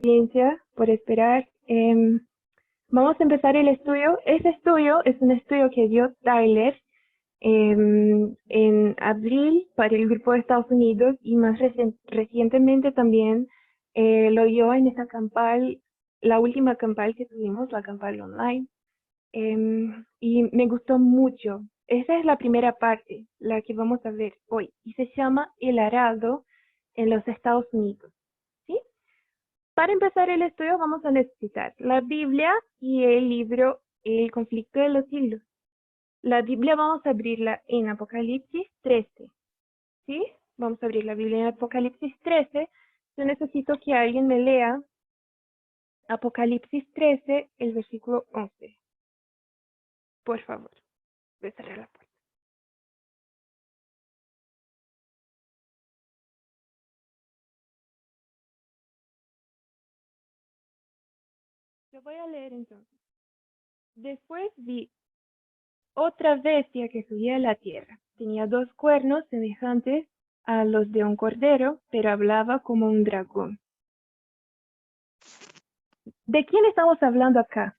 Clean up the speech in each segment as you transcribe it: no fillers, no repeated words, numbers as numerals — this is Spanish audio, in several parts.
Ciencia por esperar. Vamos a empezar el estudio. Este estudio es un estudio que dio Tyler en abril para el grupo de Estados Unidos y más recientemente también lo dio en esta campal, la última campal que tuvimos, la campal online. Y me gustó mucho. Esa es la primera parte, la que vamos a ver hoy, y se llama El arado en los Estados Unidos. ¿Sí? Para empezar el estudio vamos a necesitar la Biblia y el libro El conflicto de los siglos. La Biblia vamos a abrirla en Apocalipsis 13, ¿sí? Vamos a abrir la Biblia en Apocalipsis 13. Yo necesito que alguien me lea Apocalipsis 13, el versículo 11. Por favor, voy a cerrar la puerta. Yo voy a leer entonces. Después vi otra bestia que subía a la tierra. Tenía 2 cuernos semejantes a los de un cordero, pero hablaba como un dragón. ¿De quién estamos hablando acá?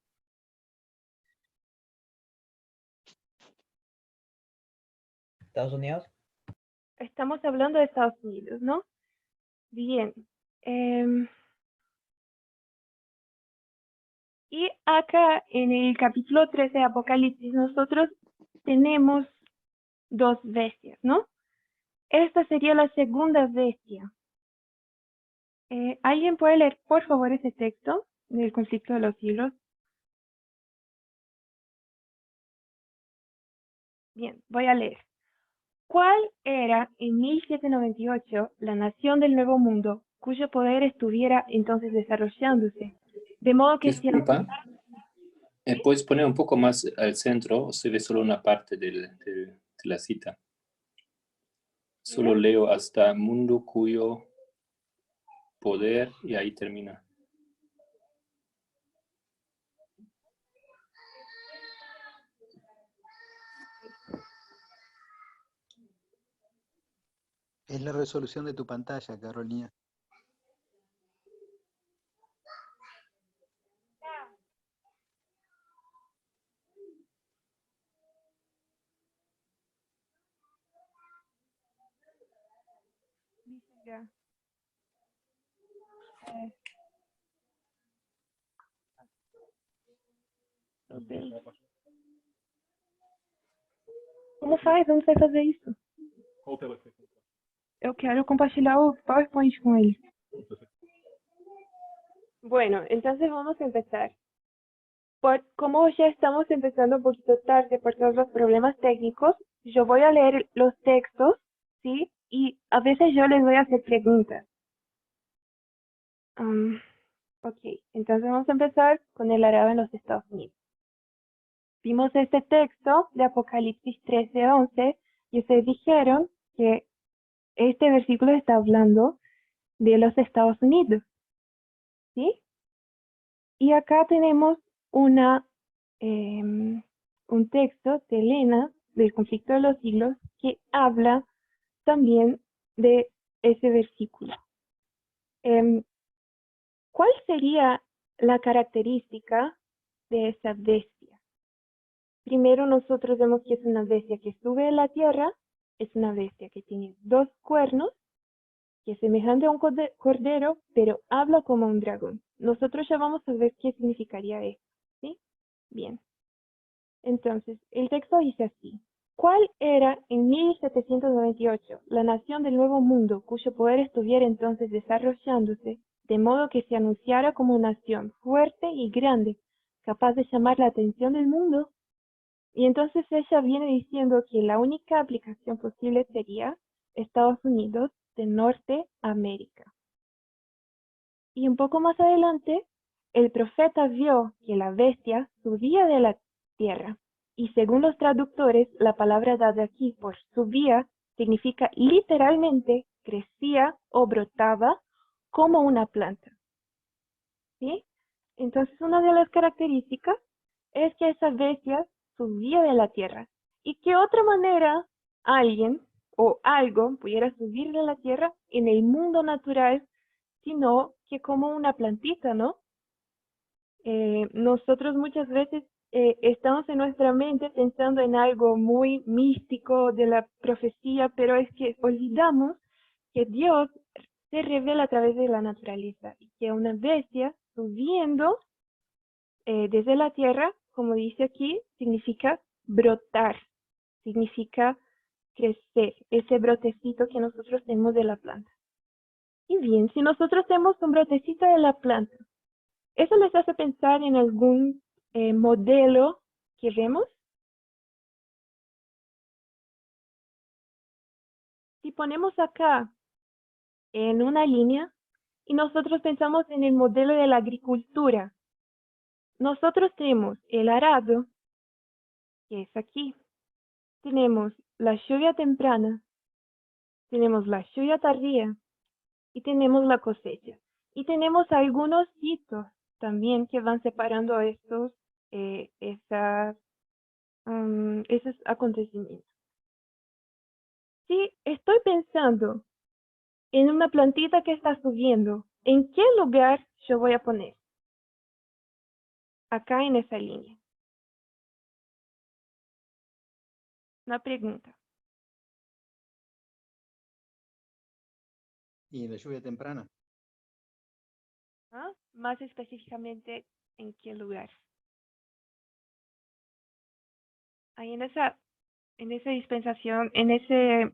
¿Estados Unidos? Estamos hablando de Estados Unidos, ¿no? Bien. Y acá en el capítulo 13 de Apocalipsis nosotros tenemos 2 bestias, ¿no? Esta sería la segunda bestia. ¿Alguien puede leer, por favor, ese texto del conflicto de los siglos? Bien, voy a leer. ¿Cuál era en 1798 la nación del Nuevo Mundo cuyo poder estuviera entonces desarrollándose? De modo que Disculpa, ¿puedes poner un poco más al centro o se ve solo una parte de la cita? Solo leo hasta mundo cuyo poder y ahí termina. Es la resolución de tu pantalla, Carolina. Ya. Como faz? Como vai fazer isso? Eu quero compartilhar o PowerPoint con él. Bueno, entonces vamos a empezar. Como ya estamos empezando un poquito tarde por todos los problemas técnicos, yo voy a leer los textos, ¿sí? Y a veces yo les voy a hacer preguntas. Ok, entonces vamos a empezar con el arado en los Estados Unidos. Vimos este texto de Apocalipsis 13:11 y ustedes dijeron que este versículo está hablando de los Estados Unidos, ¿sí? Y acá tenemos un texto de Elena, del conflicto de los siglos, que habla también de ese versículo. ¿Cuál sería la característica de esa bestia? Primero nosotros vemos que es una bestia que sube a la tierra, es una bestia que tiene 2 cuernos, que es semejante a un cordero, pero habla como un dragón. Nosotros ya vamos a ver qué significaría eso, ¿sí? Bien. Entonces, el texto dice así. ¿Cuál era en 1798 la nación del Nuevo Mundo cuyo poder estuviera entonces desarrollándose, de modo que se anunciara como nación fuerte y grande, capaz de llamar la atención del mundo? Y entonces ella viene diciendo que la única aplicación posible sería Estados Unidos de Norteamérica. Y un poco más adelante, el profeta vio que la bestia subía de la tierra. Y según los traductores, la palabra dada aquí por subía significa literalmente crecía o brotaba como una planta. ¿Sí? Entonces una de las características es que esa bestia subía de la tierra. ¿Y qué otra manera alguien o algo pudiera subir de la tierra en el mundo natural sino que como una plantita, ¿no? Nosotros muchas veces estamos en nuestra mente pensando en algo muy místico de la profecía, pero es que olvidamos que Dios se revela a través de la naturaleza y que una bestia subiendo desde la tierra, como dice aquí, significa brotar, significa crecer, ese brotecito que nosotros tenemos de la planta. Y bien, si nosotros tenemos un brotecito de la planta, ¿eso les hace pensar en algún modelo que vemos? Si ponemos acá en una línea y nosotros pensamos en el modelo de la agricultura, nosotros tenemos el arado, que es aquí. Tenemos la lluvia temprana, tenemos la lluvia tardía y tenemos la cosecha. Y tenemos algunos hitos también que van separando esos acontecimientos. Si estoy pensando en una plantita que está subiendo, ¿en qué lugar yo voy a poner? Acá en esa línea. Una pregunta. Y la lluvia temprana. ¿Ah? Más específicamente, ¿en qué lugar? Ahí en esa dispensación, en ese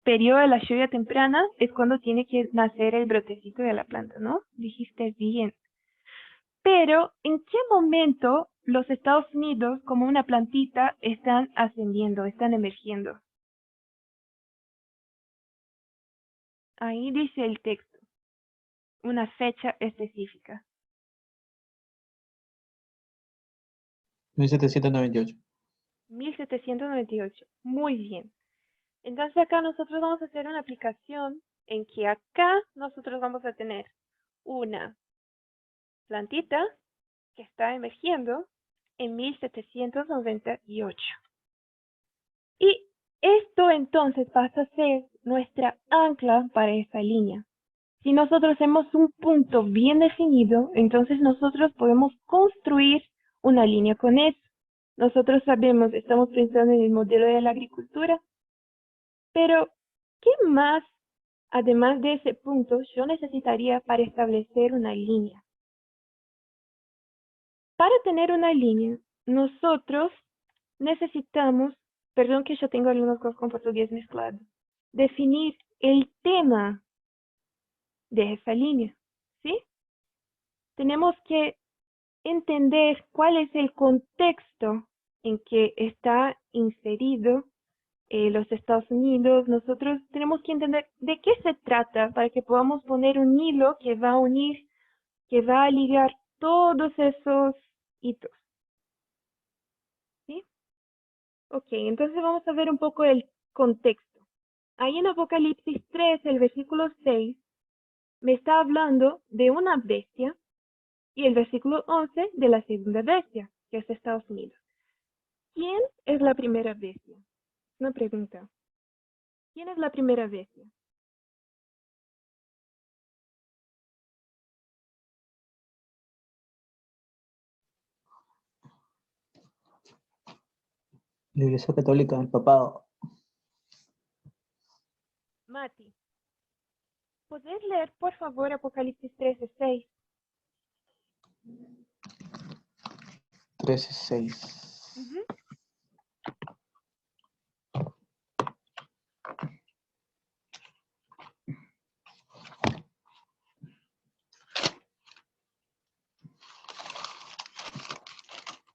periodo de la lluvia temprana, es cuando tiene que nacer el brotecito de la planta, ¿no? Dijiste bien. Pero, ¿en qué momento los Estados Unidos, como una plantita, están ascendiendo, están emergiendo? Ahí dice el texto, una fecha específica. 1798. 1798. Muy bien. Entonces acá nosotros vamos a hacer una aplicación en que acá nosotros vamos a tener una plantita que está emergiendo en 1798. Y esto entonces pasa a ser nuestra ancla para esa línea. Si nosotros tenemos un punto bien definido, entonces nosotros podemos construir una línea con eso. Nosotros sabemos, estamos pensando en el modelo de la agricultura, pero ¿qué más, además de ese punto, yo necesitaría para establecer una línea? Para tener una línea, nosotros necesitamos, perdón que yo tengo algunas cosas con portugués mezclado, definir el tema de esa línea, ¿sí? Tenemos que entender cuál es el contexto en que está inserido los Estados Unidos. Nosotros tenemos que entender de qué se trata para que podamos poner un hilo que va a unir, que va a ligar todos esos hitos. ¿Sí? Ok, entonces vamos a ver un poco el contexto. Ahí en Apocalipsis 3, el versículo 6, me está hablando de una bestia y el versículo 11 de la segunda bestia, que es Estados Unidos. ¿Quién es la primera bestia? Una pregunta. ¿Quién es la primera bestia? La Iglesia Católica, el papado. Mati, ¿podés leer por favor Apocalipsis 13, 6? 13:6. Ujú.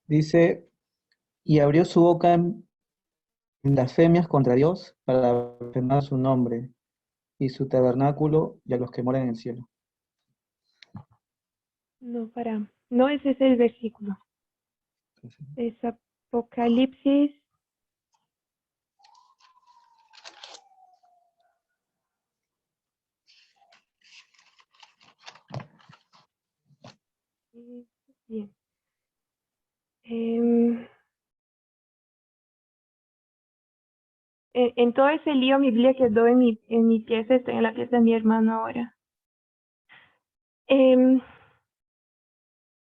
Dice, y abrió su boca en blasfemias contra Dios para blasfemar su nombre y su tabernáculo y a los que moran en el cielo. No, no ese es el versículo. Es Apocalipsis. Bien. En todo ese lío mi Biblia quedó en mi pieza, estoy en la pieza de mi hermano ahora.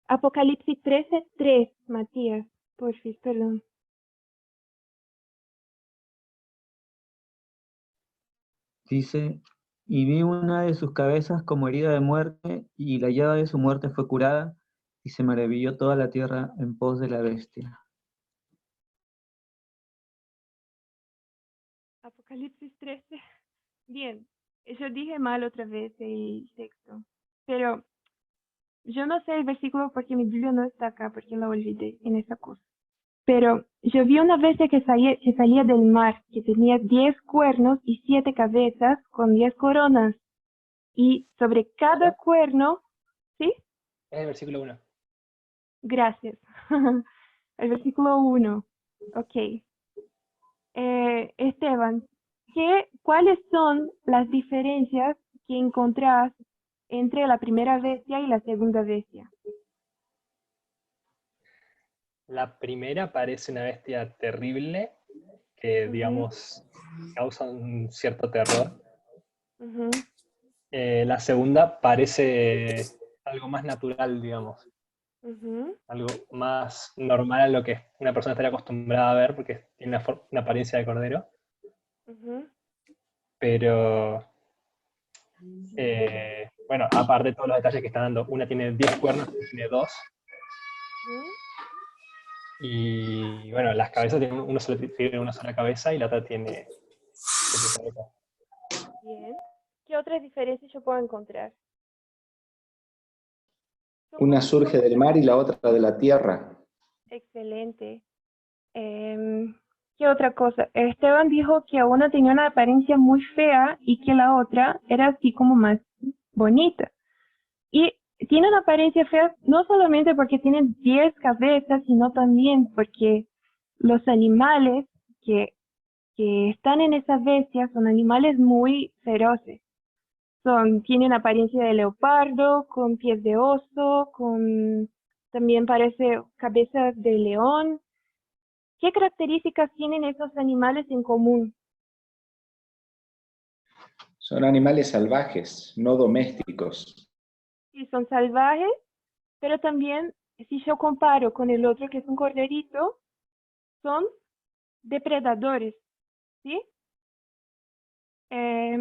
Apocalipsis 13:3, Matías, porfis, perdón. Dice, y vi una de sus cabezas como herida de muerte, y la llaga de su muerte fue curada, y se maravilló toda la tierra en pos de la bestia. Apocalipsis 13. Bien, yo dije mal otra vez el texto, pero yo no sé el versículo porque mi Biblia no está acá, porque la olvidé en esa cosa. Pero yo vi una bestia que salía del mar, que tenía 10 cuernos y 7 cabezas con 10 coronas. Y sobre cada cuerno, ¿sí? Es el versículo 1. Gracias. El versículo 1. Ok. Esteban, ¿cuáles son las diferencias que encontrás entre la primera bestia y la segunda bestia? La primera parece una bestia terrible que, Ujú, digamos, causa un cierto terror. ujú, La segunda parece algo más natural, digamos, ujú, algo más normal a lo que una persona estaría acostumbrada a ver porque tiene una apariencia de cordero, ujú, pero bueno, aparte de todos los detalles que está dando, una tiene 10 cuernos, otra tiene 2, ujú. y bueno, las cabezas tienen tiene una sola cabeza y la otra tiene 7 cabezas. Bien. ¿Qué otras diferencias yo puedo encontrar? Una surge del mar y la otra de la tierra. Excelente. ¿Qué otra cosa? Esteban dijo que una tenía una apariencia muy fea y que la otra era así como más bonita. Y tiene una apariencia fea no solamente porque tienen 10 cabezas, sino también porque los animales que, que están en esa bestia son animales muy feroces. Tienen apariencia de leopardo, con pies de oso, también parece cabezas de león. ¿Qué características tienen esos animales en común? Son animales salvajes, no domésticos. Sí, son salvajes, pero también, si yo comparo con el otro que es un corderito, son depredadores, ¿sí? Eh,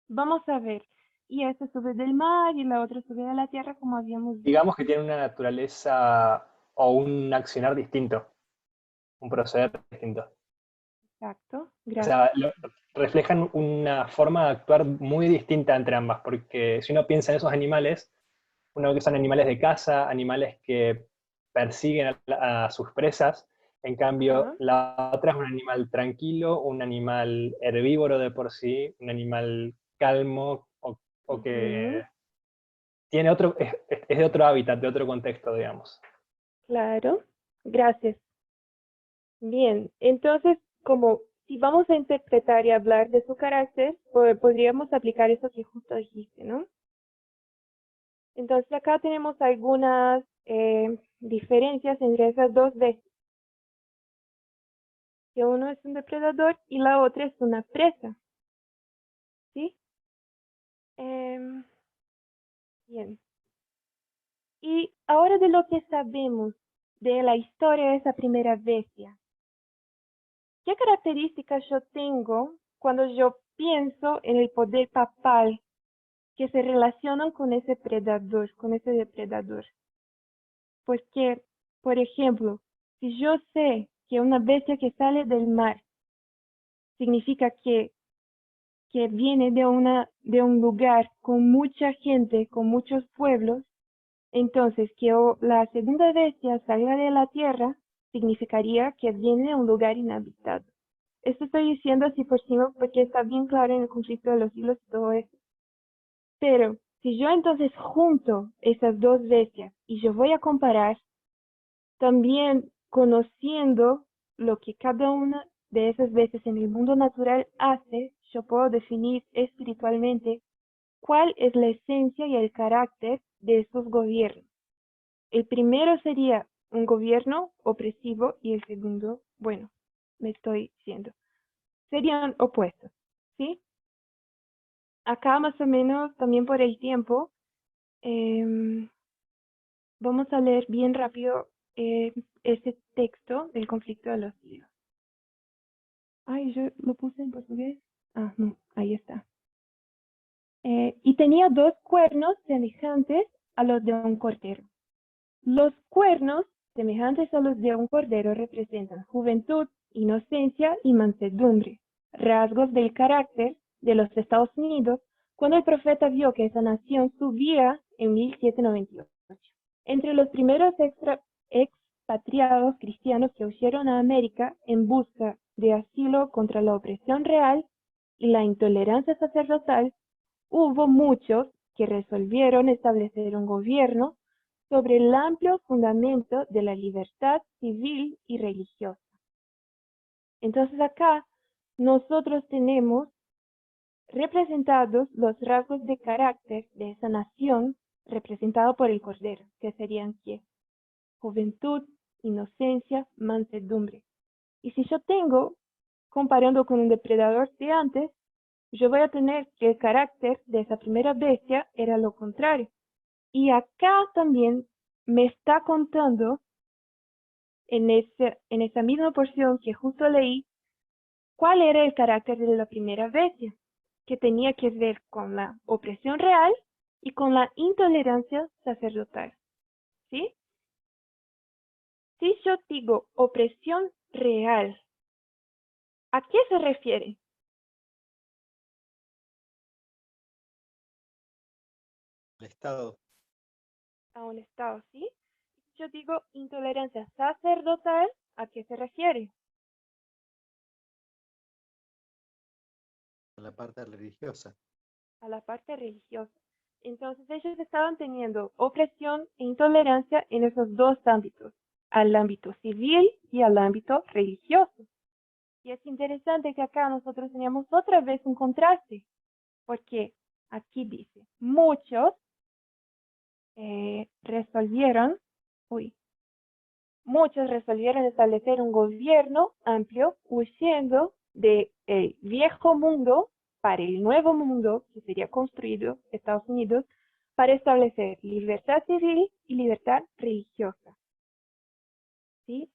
Vamos a ver. Y esta sube del mar y la otra sube de la tierra, como habíamos visto. Digamos que tiene una naturaleza o un accionar distinto, un proceder distinto. Exacto, O gracias. sea, reflejan una forma de actuar muy distinta entre ambas, porque si uno piensa en esos animales, uno ve que son animales de caza, animales que persiguen a sus presas, en cambio Ajá. la otra es un animal tranquilo, un animal herbívoro de por sí, un animal calmo o Ujú, que tiene otro, es de otro hábitat, de otro contexto, digamos. claro, gracias. Bien, entonces, como si vamos a interpretar y hablar de su carácter, podríamos aplicar eso que justo dijiste, ¿no? Entonces acá tenemos algunas diferencias entre esas dos veces, que uno es un depredador y la otra es una presa, ¿sí? Em, bien. Y ahora de lo que sabemos de la historia de esa primera bestia, ¿qué características yo tengo cuando yo pienso en el poder papal que se relacionan con ese predador, con ese depredador? Porque, por ejemplo, si yo sé que una bestia que sale del mar significa que viene de un lugar con mucha gente, con muchos pueblos, entonces que la segunda bestia salga de la tierra significaría que viene de un lugar inhabitado. Esto estoy diciendo así por encima porque está bien claro en el conflicto de los siglos y todo eso. Pero si yo entonces junto esas dos bestias y yo voy a comparar, también conociendo lo que cada una de esas bestias en el mundo natural hace, yo puedo definir espiritualmente cuál es la esencia y el carácter de estos gobiernos. El primero sería un gobierno opresivo y el segundo, bueno, me estoy diciendo, serían opuestos, ¿sí? Acá más o menos también por el tiempo, Vamos a leer bien rápido este texto del conflicto de los hijos. Ay, yo lo puse en portugués. Ah, no, ahí está. Y tenía 2 cuernos semejantes a los de un cordero. Los cuernos semejantes a los de un cordero representan juventud, inocencia y mansedumbre, rasgos del carácter de los Estados Unidos cuando el profeta vio que esa nación subía en 1798. Entre los primeros expatriados cristianos que huyeron a América en busca de asilo contra la opresión real y la intolerancia sacerdotal, hubo muchos que resolvieron establecer un gobierno sobre el amplio fundamento de la libertad civil y religiosa. Entonces acá nosotros tenemos representados los rasgos de carácter de esa nación representado por el Cordero, que serían ¿qué? Juventud, inocencia, mansedumbre. Y si yo tengo, comparando con un depredador de antes, yo voy a tener que el carácter de esa primera bestia era lo contrario. Y acá también me está contando, en esa misma porción que justo leí, cuál era el carácter de la primera bestia, que tenía que ver con la opresión real y con la intolerancia sacerdotal. ¿Sí? Si yo digo opresión real, ¿a qué se refiere? El Estado. A un estado, ¿sí? Si yo digo intolerancia sacerdotal, ¿a qué se refiere? A la parte religiosa. A la parte religiosa. Entonces ellos estaban teniendo opresión e intolerancia en esos 2 ámbitos, al ámbito civil y al ámbito religioso. Y es interesante que acá nosotros teníamos otra vez un contraste, porque aquí dice, muchos muchos resolvieron establecer un gobierno amplio huyendo del viejo mundo para el nuevo mundo que sería construido Estados Unidos para establecer libertad civil y libertad religiosa. ¿Sí?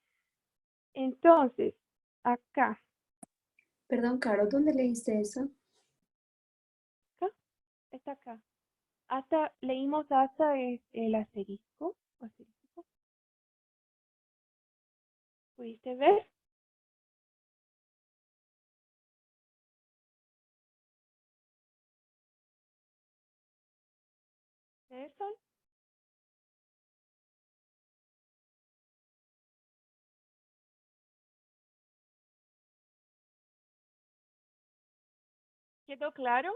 Entonces, acá. Perdón, Caro, ¿dónde leíste eso? Acá, está acá. Leímos hasta el asterisco. ¿Pudiste ver? ¿Nelson? ¿Quedó claro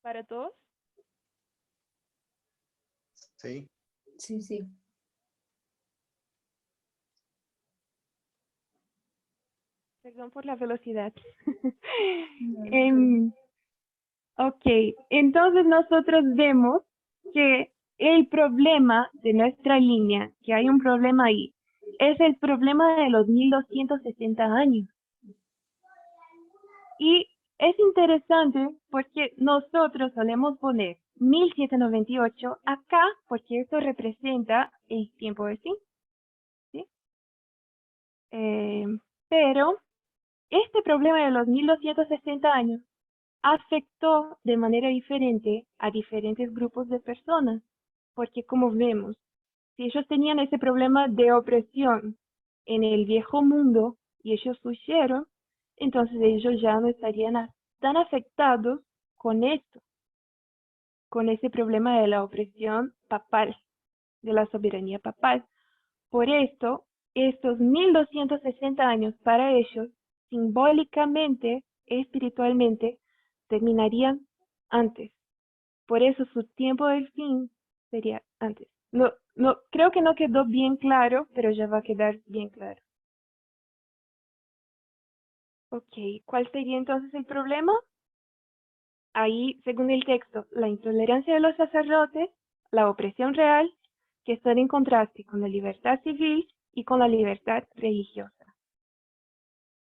para todos? ¿Sí? Sí, sí. Perdón por la velocidad. No, Ok, entonces nosotros vemos que el problema de nuestra línea, que hay un problema ahí, es el problema de los 1260 años. Y es interesante porque nosotros solemos poner 1798 acá porque esto representa el tiempo de fin. ¿Sí? Pero este problema de los 1260 años afectó de manera diferente a diferentes grupos de personas, porque como vemos, si ellos tenían ese problema de opresión en el viejo mundo y ellos huyeron, entonces ellos ya no estarían tan afectados con esto, con ese problema de la opresión papal, de la soberanía papal. Por esto, estos 1260 años para ellos, simbólicamente, espiritualmente, terminarían antes. Por eso su tiempo del fin sería antes. No, creo que no quedó bien claro, pero ya va a quedar bien claro. Ok, ¿cuál sería entonces el problema? Ahí, según el texto, la intolerancia de los sacerdotes, la opresión real, que están en contraste con la libertad civil y con la libertad religiosa.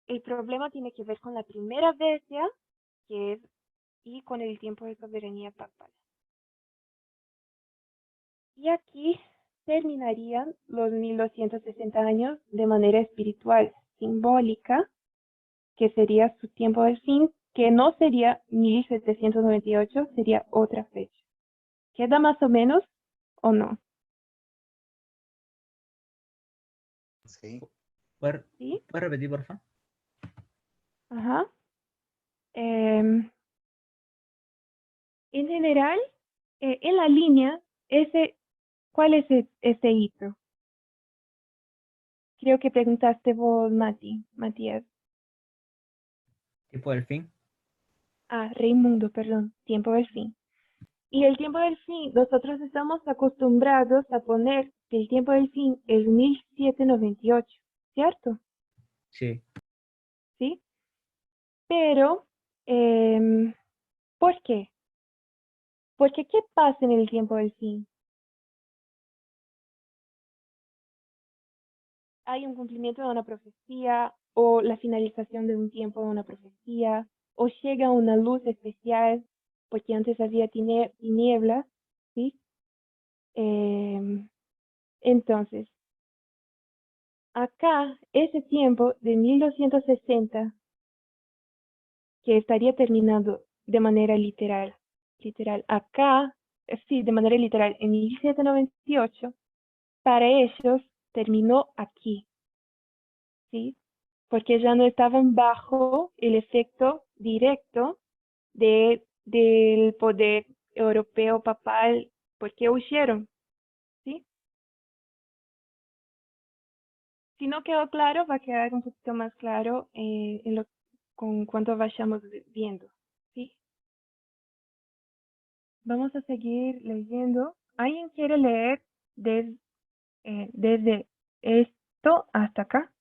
El problema tiene que ver con la primera bestia, que es, y con el tiempo de soberanía papal. Y aquí terminarían los 1260 años de manera espiritual, simbólica, que sería su tiempo del fin, que no sería 1798, sería otra fecha. ¿Queda más o menos o no? Sí. ¿Sí? ¿Puedes repetir, por favor? Ajá. En general, en la línea, ¿cuál es ese hito? Creo que preguntaste vos, Matías. ¿Tiempo del fin? Ah, Raimundo, perdón, tiempo del fin. Y el tiempo del fin, nosotros estamos acostumbrados a poner que el tiempo del fin es 1798, ¿cierto? Sí. ¿Sí? Pero, ¿por qué? Porque ¿qué pasa en el tiempo del fin? Hay un cumplimiento de una profecía o la finalización de un tiempo de una profecía o llega una luz especial porque antes había tinieblas, ¿sí? Entonces, acá, ese tiempo de 1260, que estaría terminando de manera literal, acá, sí, de manera literal, en 1798, para ellos terminó aquí, ¿sí? Porque ya no estaban bajo el efecto directo del poder europeo papal, porque huyeron, ¿sí? Si no quedó claro, va a quedar un poquito más claro con cuanto vayamos viendo, ¿sí? Vamos a seguir leyendo. ¿Alguien quiere leer desde esto hasta acá?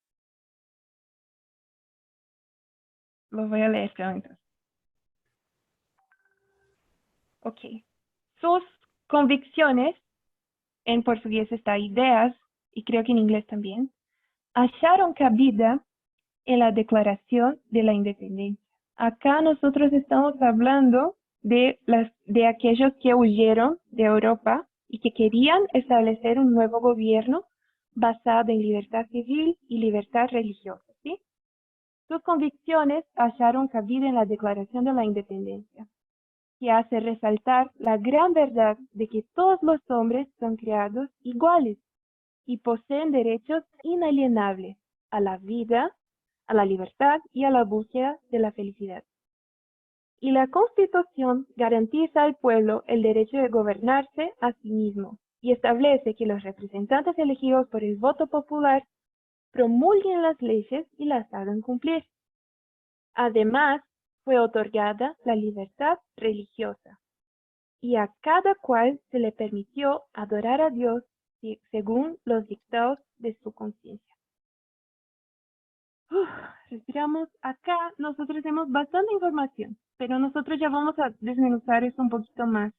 Lo voy a leer yo entonces. Ok. Sus convicciones, en portugués está ideas, y creo que en inglés también, hallaron cabida en la Declaración de la Independencia. Acá nosotros estamos hablando de aquellos que huyeron de Europa y que querían establecer un nuevo gobierno basado en libertad civil y libertad religiosa, ¿sí? Sus convicciones hallaron cabida en la Declaración de la Independencia, que hace resaltar la gran verdad de que todos los hombres son creados iguales y poseen derechos inalienables a la vida, a la libertad y a la búsqueda de la felicidad. Y la Constitución garantiza al pueblo el derecho de gobernarse a sí mismo y establece que los representantes elegidos por el voto popular promulguen las leyes y las hagan cumplir. Además, fue otorgada la libertad religiosa y a cada cual se le permitió adorar a Dios según los dictados de su conciencia. Respiramos. Acá nosotros tenemos bastante información, pero nosotros ya vamos a desmenuzar esto un poquito más.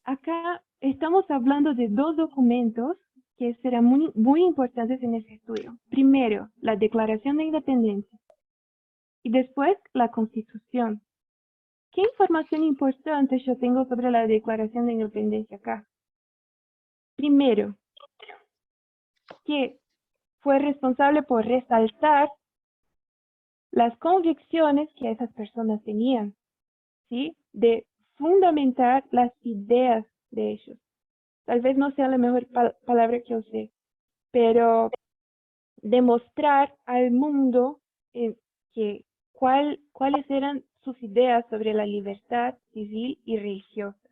Acá estamos hablando de dos documentos que serán muy importantes en este estudio. Primero, la Declaración de Independencia y después la Constitución. ¿Qué información importante yo tengo sobre la Declaración de Independencia acá? Primero, que fue responsable por resaltar las convicciones que esas personas tenían, ¿sí? De fundamentar las ideas de ellos. Tal vez no sea la mejor palabra que usé, pero demostrar al mundo cuáles eran sus ideas sobre la libertad civil y religiosa.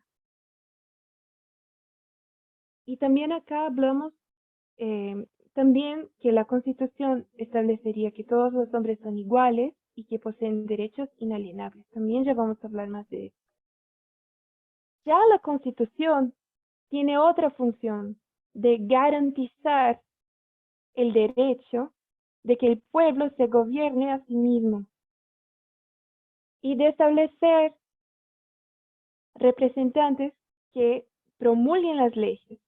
Y también acá hablamos también que la Constitución establecería que todos los hombres son iguales y que poseen derechos inalienables. También ya vamos a hablar más de eso. Ya la Constitución tiene otra función de garantizar el derecho de que el pueblo se gobierne a sí mismo y de establecer representantes que promulguen las leyes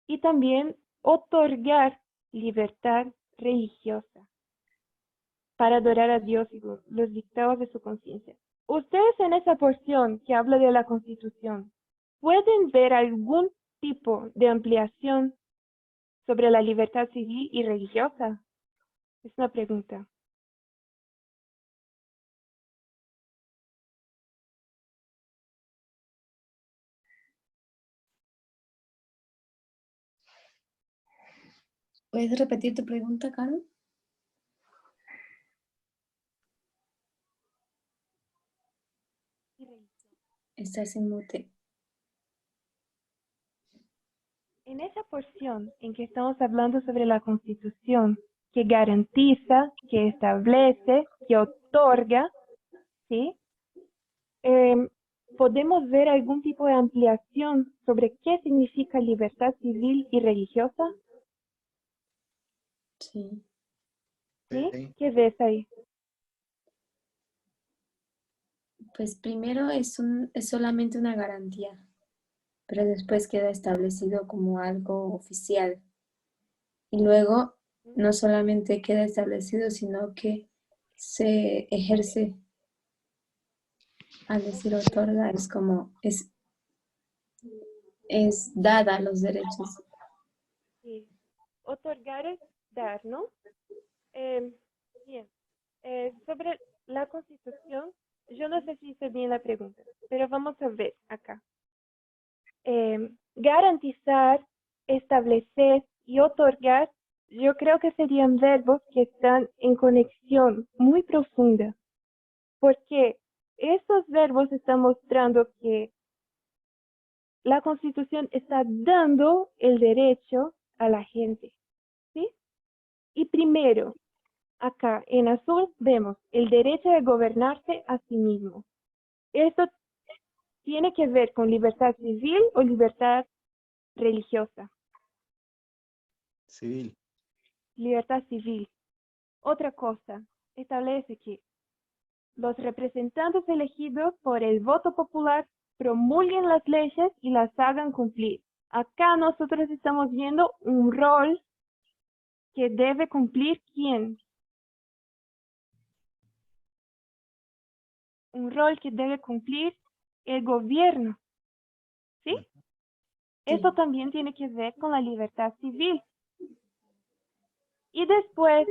y también otorgar libertad religiosa para adorar a Dios y los dictados de su conciencia. Ustedes en esa porción que habla de la Constitución, ¿pueden ver algún tipo de ampliación sobre la libertad civil y religiosa? Es una pregunta. ¿Puedes repetir tu pregunta, Caro? Estás en mute. En esa porción en que estamos hablando sobre la Constitución, que garantiza, que establece, que otorga, ¿sí? ¿Podemos ver algún tipo de ampliación sobre qué significa libertad civil y religiosa? Sí. ¿Sí? Sí. ¿Qué ves ahí? Pues primero es solamente una garantía, pero después queda establecido como algo oficial. Y luego no solamente queda establecido, sino que se ejerce, al decir otorga, es como, es dada los derechos. Sí. Otorgar es dar, ¿no? Bien. Sobre la Constitución, yo no sé si hice bien la pregunta, pero vamos a ver acá. Garantizar, establecer y otorgar, yo creo que serían verbos que están en conexión muy profunda, porque estos verbos están mostrando que la Constitución está dando el derecho a la gente, ¿sí? Y primero, acá en azul vemos el derecho de gobernarse a sí mismo. Esto tiene que ver con libertad civil o libertad religiosa. Civil. Libertad civil. Otra cosa, establece que los representantes elegidos por el voto popular promulguen las leyes y las hagan cumplir. Acá nosotros estamos viendo un rol que debe cumplir ¿quién? Un rol que debe cumplir el gobierno, ¿sí? Eso también tiene que ver con la libertad civil. Y después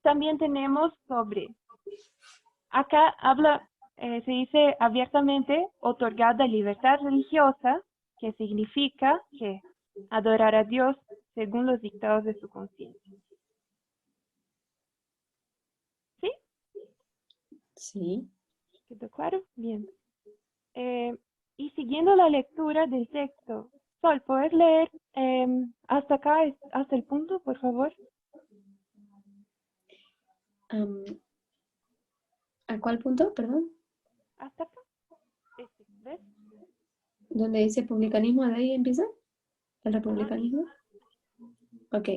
también tenemos sobre, acá habla, se dice abiertamente, otorgada libertad religiosa, que significa que adorar a Dios según los dictados de su conciencia. ¿Sí? Sí. ¿Quedó claro? Bien. Y siguiendo la lectura del texto, Sol, ¿puedes leer hasta acá, hasta el punto, por favor? ¿A cuál punto? Perdón. Hasta acá. ¿Ves? ¿Dónde dice publicanismo? ¿De ahí empieza? ¿El Ajá. republicanismo? Ok.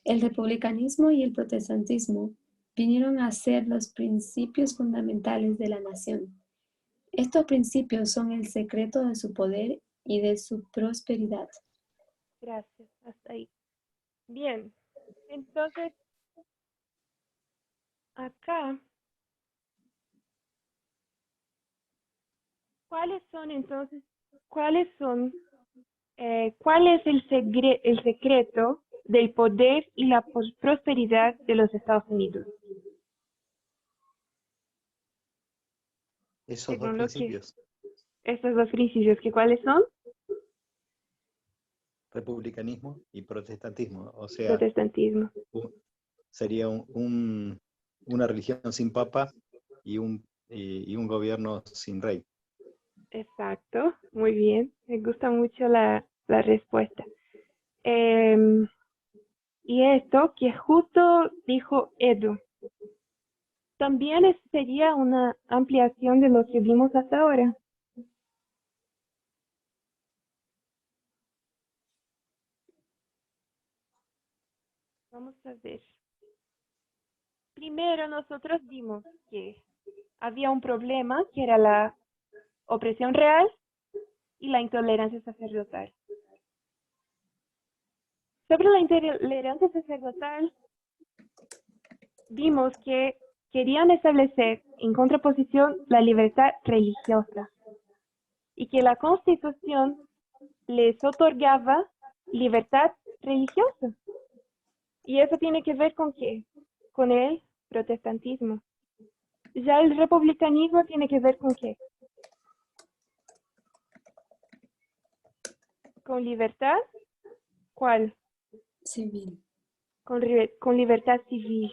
El republicanismo y el protestantismo vinieron a ser los principios fundamentales de la nación. Estos principios son el secreto de su poder y de su prosperidad. Gracias, hasta ahí. Bien, entonces, acá, ¿cuáles son entonces, cuál es el secreto del poder y la prosperidad de los Estados Unidos? Esos dos Según lo que, principios, estos dos principios, ¿cuáles son? republicanismo y protestantismo. O sea, Protestantismo. sería una religión sin papa y un gobierno sin rey. Exacto, muy bien, me gusta mucho la respuesta. Y esto que justo dijo Edu, también sería una ampliación de lo que vimos hasta ahora. Vamos a ver. Primero nosotros vimos que había un problema que era la opresión real y la intolerancia sacerdotal. Sobre la intolerancia sacerdotal, vimos que querían establecer en contraposición la libertad religiosa y que la Constitución les otorgaba libertad religiosa. ¿Y eso tiene que ver con qué? Con el protestantismo. Ya el republicanismo tiene que ver con qué? Con libertad, ¿cuál? Civil. Con libertad civil.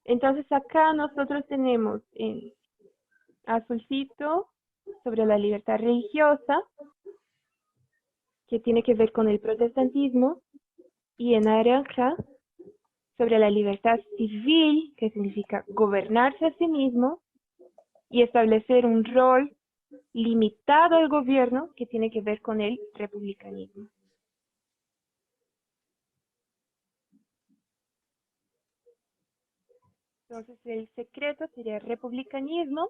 Entonces acá nosotros tenemos en azulcito sobre la libertad religiosa, que tiene que ver con el protestantismo, y en naranja sobre la libertad civil, que significa gobernarse a sí mismo y establecer un rol limitado al gobierno, que tiene que ver con el republicanismo. Entonces el secreto sería republicanismo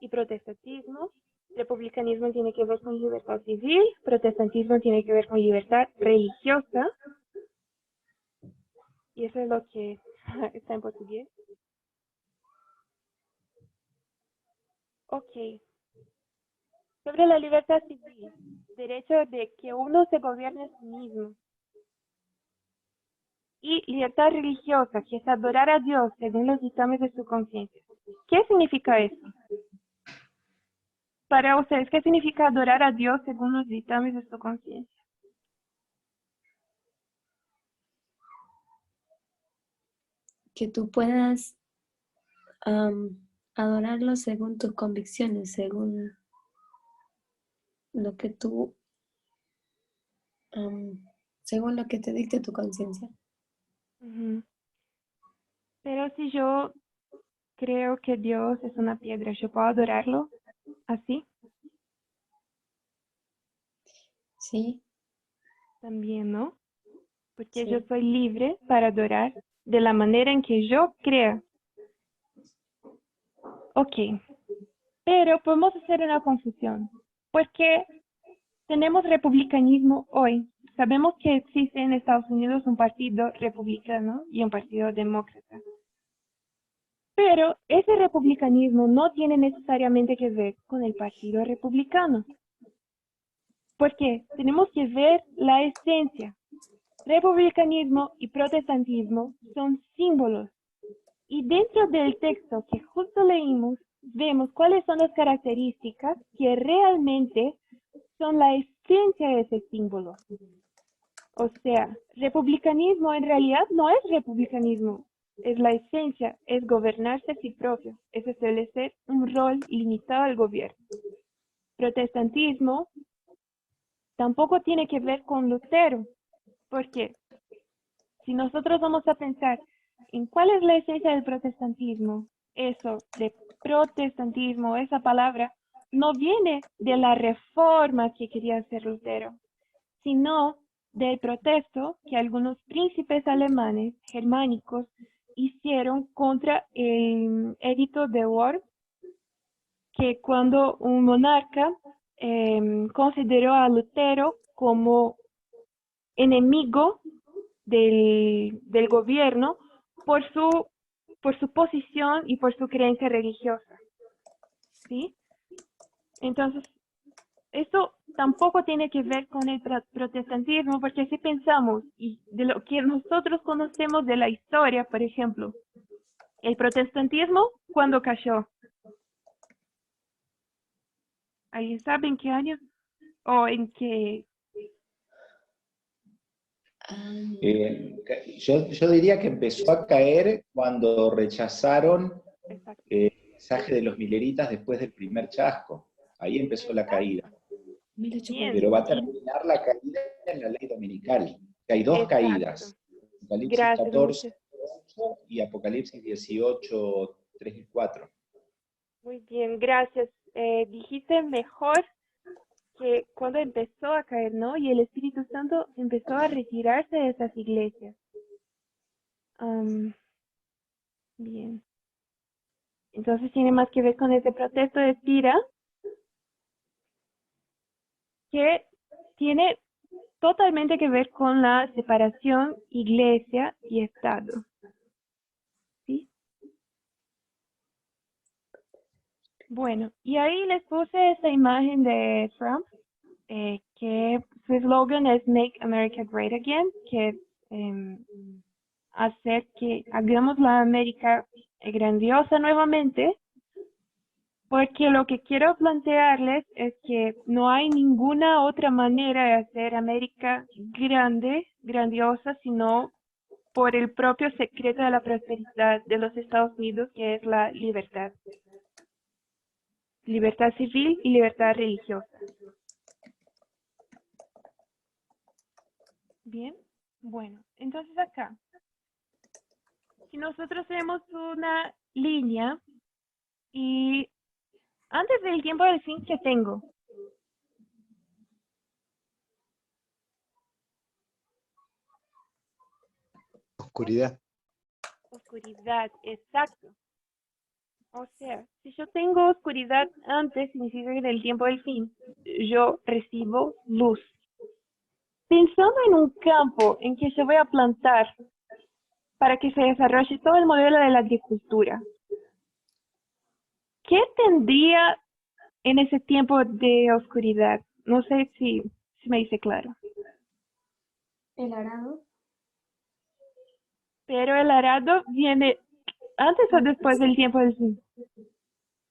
y protestantismo. Republicanismo tiene que ver con libertad civil, protestantismo tiene que ver con libertad religiosa. Y eso es lo que está en portugués. Ok. Sobre la libertad civil, derecho de que uno se gobierne a sí mismo. Y libertad religiosa, que es adorar a Dios según los dictames de su conciencia. ¿Qué significa eso? Para ustedes, ¿qué significa adorar a Dios según los dictames de su conciencia? Que tú puedas adorarlo según tus convicciones, según lo que tú, según lo que te dicte tu conciencia. Ujú. Pero si yo creo que Dios es una piedra, ¿yo puedo adorarlo así? Sí, También, ¿no? Porque yo sí. soy libre para adorar de la manera en que yo crea. Ok, pero podemos hacer una confusión, porque tenemos republicanismo hoy. Sabemos que existe en Estados Unidos un partido republicano y un partido demócrata. Pero ese republicanismo no tiene necesariamente que ver con el partido republicano. Porque tenemos que ver la esencia. Republicanismo y protestantismo son símbolos. Y dentro del texto que justo leímos, vemos cuáles son las características que realmente son la esencia de ese símbolo. O sea, republicanismo en realidad no es republicanismo, es la esencia, es gobernarse a sí propio, es establecer un rol limitado al gobierno. Protestantismo tampoco tiene que ver con Lutero, porque si nosotros vamos a pensar en cuál es la esencia del protestantismo, eso de protestantismo, esa palabra, no viene de la reforma que quería hacer Lutero, sino del protesto que algunos príncipes alemanes germánicos hicieron contra el edicto de Worms, que cuando un monarca consideró a Lutero como enemigo del gobierno por su posición y por su creencia religiosa. ¿Sí? Entonces, esto tampoco tiene que ver con el protestantismo, porque si pensamos y de lo que nosotros conocemos de la historia, por ejemplo, el protestantismo, ¿cuándo cayó? ¿Alguien sabe en qué año? ¿O en qué? Yo diría que empezó a caer cuando rechazaron Exacto. el mensaje de los mileritas después del primer chasco. Ahí empezó la caída. Bien. Pero va a terminar la caída en la ley dominical. Que hay dos Exacto. caídas. Apocalipsis Gracias, 14, muchas. 8 y Apocalipsis 18, 3 y 4. Muy bien, gracias. Dijiste mejor que cuando empezó a caer, ¿no? Y el Espíritu Santo empezó a retirarse de esas iglesias. Bien. Entonces tiene más que ver con ese protesto de Tira, que tiene totalmente que ver con la separación iglesia y Estado. ¿Sí? Bueno, y ahí les puse esta imagen de Trump, que su eslogan es Make America Great Again, que hacer que hagamos la América grandiosa nuevamente, porque lo que quiero plantearles es que no hay ninguna otra manera de hacer América grande, grandiosa, sino por el propio secreto de la prosperidad de los Estados Unidos, que es la libertad. Libertad civil y libertad religiosa. Bien, bueno, entonces acá, si nosotros tenemos una línea y antes del tiempo del fin, ¿qué tengo? Oscuridad. Oscuridad, exacto. O sea, si yo tengo oscuridad antes, significa que del tiempo del fin, yo recibo luz. Pensando en un campo en que yo voy a plantar para que se desarrolle todo el modelo de la agricultura, ¿qué tendría en ese tiempo de oscuridad? No sé si me hice claro. El arado. Pero el arado viene antes o después del tiempo del fin.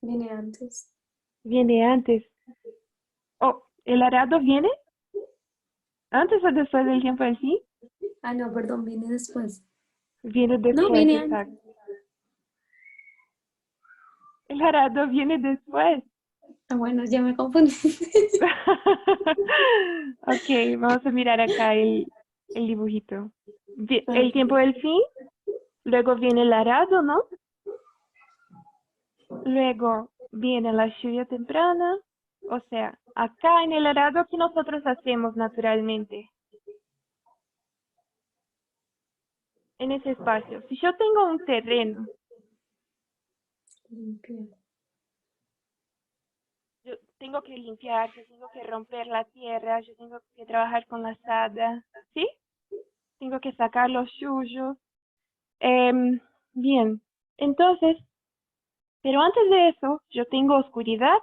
Viene antes. Viene antes. Oh, ¿el arado viene antes o después del tiempo del fin? Ah, no, perdón, viene después. Viene después, No, viene antes. exacto. El arado viene después. Ah, bueno, ya me confundí. Ok, vamos a mirar acá el dibujito. El Ah, tiempo del fin, luego viene el arado, ¿no? Luego viene la lluvia temprana. O sea, acá en el arado, ¿qué nosotros hacemos naturalmente? En ese espacio. Si yo tengo un terreno, limpiar. yo tengo que limpiar, yo tengo que romper la tierra, yo tengo que trabajar con la azada, ¿sí? Tengo que sacar los yuyos. Bien, entonces, pero antes de eso, yo tengo oscuridad,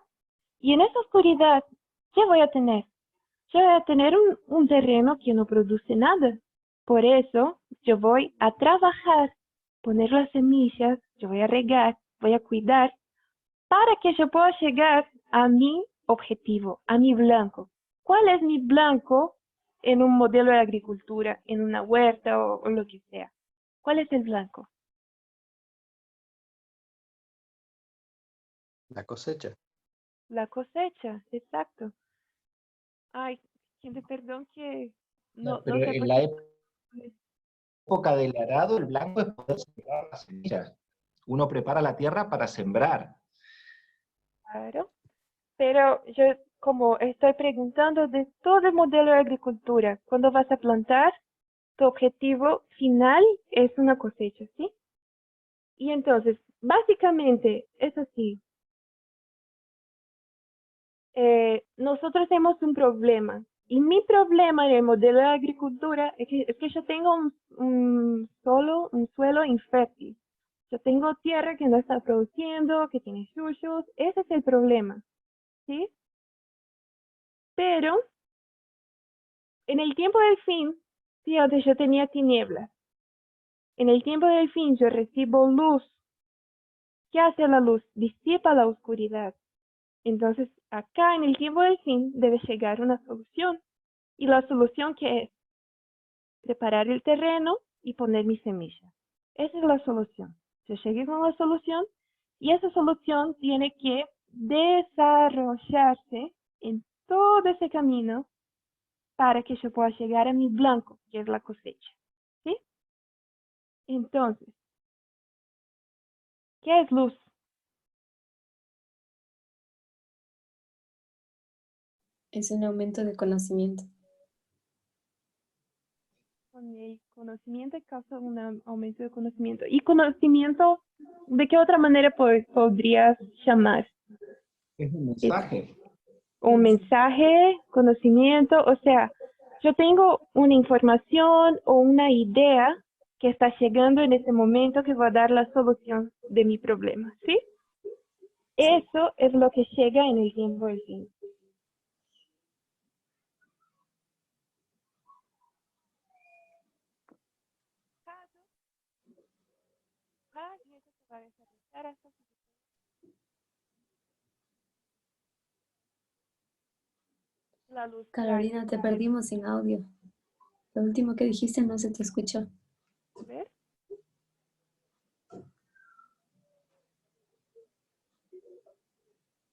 y en esa oscuridad, ¿qué voy a tener? Yo voy a tener un terreno que no produce nada. Por eso, yo voy a trabajar, poner las semillas, yo voy a regar, voy a cuidar, para que yo pueda llegar a mi objetivo, a mi blanco. ¿Cuál es mi blanco en un modelo de agricultura, en una huerta o lo que sea? ¿Cuál es el blanco? La cosecha. La cosecha, exacto. Ay, gente, perdón que no Pero sé en por la qué. época del arado, el blanco es poder sembrar las semillas. Uno prepara la tierra para sembrar. Claro. Pero yo como estoy preguntando de todo el modelo de agricultura, cuando vas a plantar, tu objetivo final es una cosecha, ¿sí? Y entonces, básicamente, es así. Nosotros tenemos un problema. Y mi problema en el modelo de agricultura es que yo tengo un suelo infértil. Yo tengo tierra que no está produciendo, que tiene yuyos. Ese es el problema, ¿sí? Pero en el tiempo del fin, fíjate, yo tenía tinieblas. En el tiempo del fin yo recibo luz. ¿Qué hace la luz? Disipa la oscuridad. Entonces, acá en el tiempo del fin debe llegar una solución. ¿Y la solución qué es? Preparar el terreno y poner mi semilla. Esa es la solución. Yo llegué con la solución y esa solución tiene que desarrollarse en todo ese camino para que yo pueda llegar a mi blanco, que es la cosecha. ¿Sí? Entonces, ¿qué es luz? Es un aumento de conocimiento. Con el conocimiento causa un aumento de conocimiento. ¿Y conocimiento, de qué otra manera podrías llamar? Es un mensaje. Un mensaje, conocimiento, o sea, yo tengo una información o una idea que está llegando en ese momento que va a dar la solución de mi problema, ¿sí? Eso es lo que llega en el tiempo del fin. La luz Carolina, te blanca. perdimos sin audio. Lo último que dijiste no se te escuchó. A ver.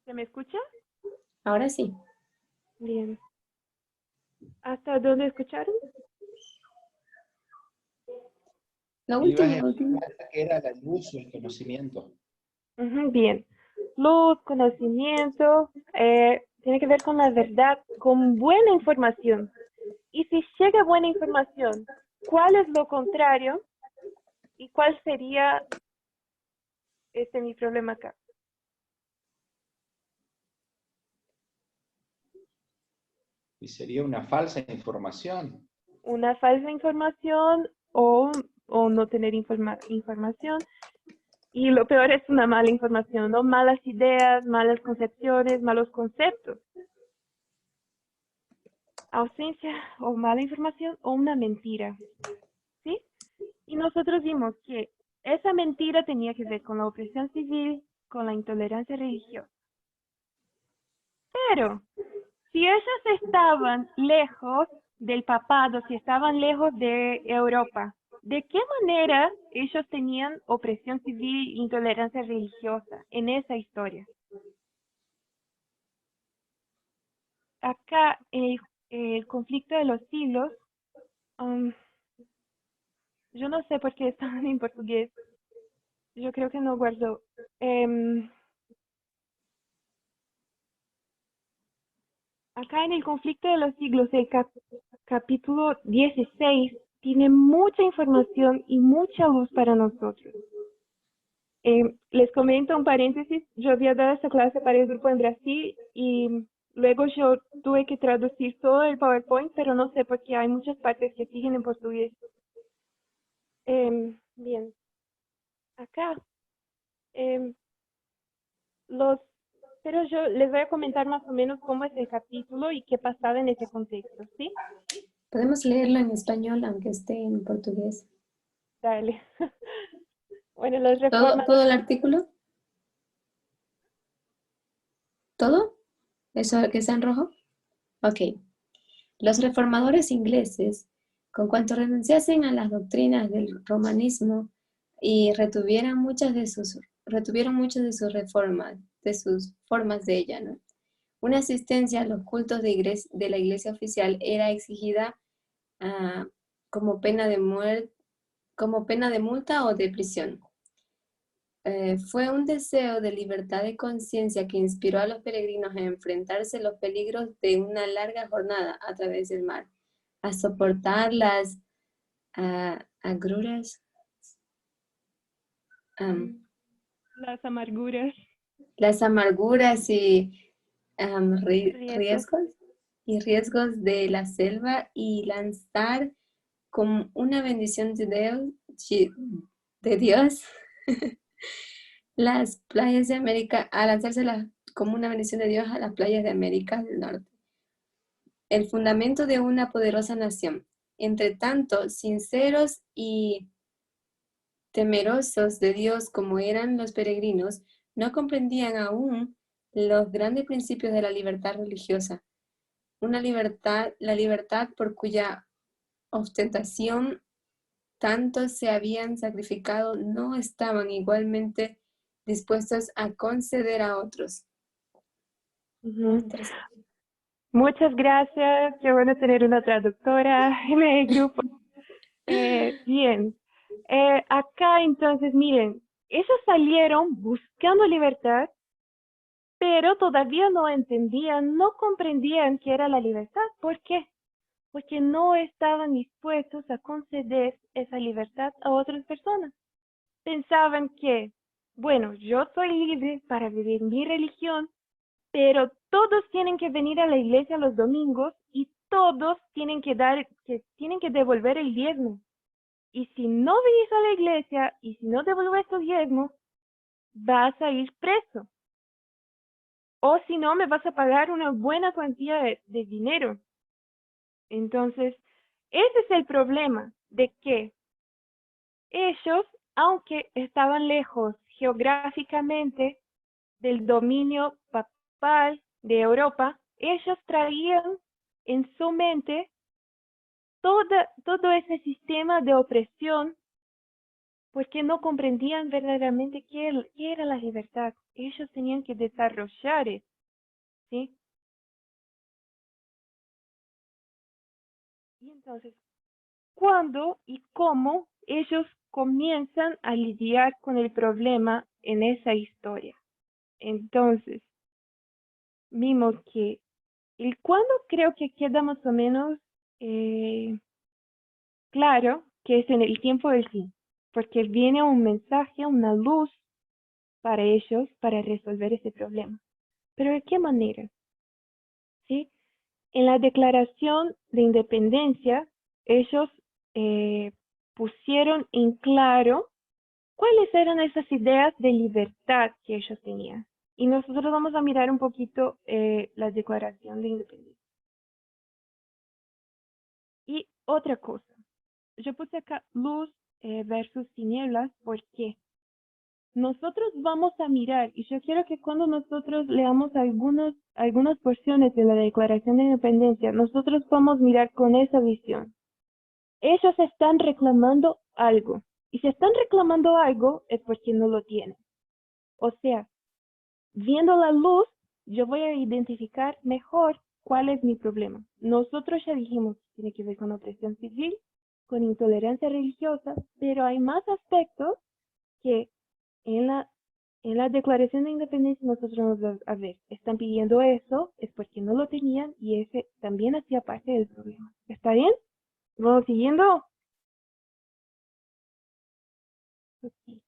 ¿Se me escucha? Ahora sí. Bien. ¿Hasta dónde escucharon? Lo Ibas a último, lo último. explicar que era la luz o el conocimiento. Ujú, bien. Luz, conocimiento, tiene que ver con la verdad, con buena información. Y si llega buena información, ¿cuál es lo contrario? ¿Y cuál sería mi problema acá? Y sería una falsa información. Una falsa información o no tener información. Y lo peor es una mala información, ¿no? Malas ideas, malas concepciones, malos conceptos. Ausencia o mala información o una mentira, ¿sí? Y nosotros vimos que esa mentira tenía que ver con la opresión civil, con la intolerancia religiosa. Pero si ellos estaban lejos del papado, si estaban lejos de Europa, ¿de qué manera ellos tenían opresión civil e intolerancia religiosa en esa historia? Acá el conflicto de los siglos, yo no sé por qué estaban en portugués. Yo creo que no guardo. Acá en el conflicto de los siglos, el capítulo 16 tiene mucha información y mucha luz para nosotros. Les comento un paréntesis, yo había dado esta clase para el grupo en Brasil y luego yo tuve que traducir todo el PowerPoint, pero no sé por qué hay muchas partes que siguen en portugués. Bien, acá pero yo les voy a comentar más o menos cómo es el capítulo y qué pasaba en ese contexto, ¿sí? Podemos leerlo en español, aunque esté en portugués. Dale. Bueno, los ¿Todo, reformadores... todo el artículo? ¿Todo? ¿Eso que está en rojo? Ok. Los reformadores ingleses, con cuanto renunciasen a las doctrinas del romanismo y retuvieron muchas de sus reformas, de sus formas de ella, ¿no? Una asistencia a los cultos de la iglesia oficial era exigida como pena de multa o de prisión. Fue un deseo de libertad de conciencia que inspiró a los peregrinos a enfrentarse a los peligros de una larga jornada a través del mar, a soportar las agruras, Las amarguras. las amarguras y Riesgos. riesgos de la selva y lanzar como una bendición de Dios las playas de América, a lanzárselas como una bendición de Dios a las playas de América del Norte. El fundamento de una poderosa nación. Entre tanto, sinceros y temerosos de Dios como eran los peregrinos, no comprendían aún los grandes principios de la libertad religiosa. La libertad por cuya ostentación tanto se habían sacrificado, no estaban igualmente dispuestos a conceder a otros. Ujú. Muchas gracias. Qué bueno tener una traductora en el grupo. Bien. Acá entonces, miren, ellos salieron buscando libertad, pero todavía no entendían, no comprendían qué era la libertad. ¿Por qué? Porque no estaban dispuestos a conceder esa libertad a otras personas. Pensaban que, bueno, yo soy libre para vivir mi religión, pero todos tienen que venir a la iglesia los domingos y todos tienen que devolver el diezmo. Y si no vienes a la iglesia y si no devuelves tu diezmo, vas a ir preso. o si no, me vas a pagar una buena cuantía de dinero. Entonces, ese es el problema, de que ellos, aunque estaban lejos geográficamente del dominio papal de Europa, ellos traían en su mente todo ese sistema de opresión, porque no comprendían verdaderamente qué era la libertad. Ellos tenían que desarrollar eso, ¿sí? Y entonces, ¿cuándo y cómo ellos comienzan a lidiar con el problema en esa historia? Entonces, vimos que el cuándo creo que queda más o menos claro que es en el tiempo del fin, porque viene un mensaje, una luz para ellos para resolver ese problema. ¿Pero de qué manera? ¿Sí? En la Declaración de Independencia, ellos pusieron en claro cuáles eran esas ideas de libertad que ellos tenían. Y nosotros vamos a mirar un poquito la Declaración de Independencia. Y otra cosa, yo puse acá luz versus tinieblas, ¿por qué? Nosotros vamos a mirar, y yo quiero que cuando nosotros leamos algunas porciones de la Declaración de Independencia, nosotros vamos a mirar con esa visión. Ellos están reclamando algo, y si están reclamando algo es porque no lo tienen. O sea, viendo la luz, yo voy a identificar mejor cuál es mi problema. Nosotros ya dijimos que tiene que ver con opresión civil, con intolerancia religiosa, pero hay más aspectos que en la Declaración de Independencia nosotros nos vamos a ver, están pidiendo eso, es porque no lo tenían y ese también hacía parte del problema. ¿Está bien? ¿Vamos siguiendo? Okay.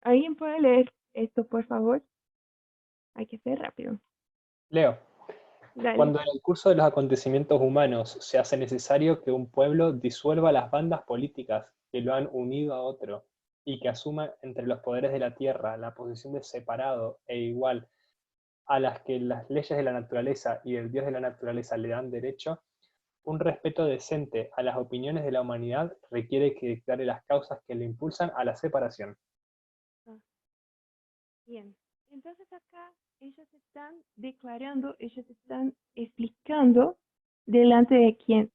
¿Alguien puede leer esto, por favor? Hay que ser rápido. Leo. Dale. Cuando en el curso de los acontecimientos humanos se hace necesario que un pueblo disuelva las bandas políticas que lo han unido a otro y que asuma entre los poderes de la tierra la posición de separado e igual a las que las leyes de la naturaleza y el Dios de la naturaleza le dan derecho, un respeto decente a las opiniones de la humanidad requiere que declare las causas que le impulsan a la separación. Bien. Entonces acá ellos están declarando, ellos están explicando delante de quién,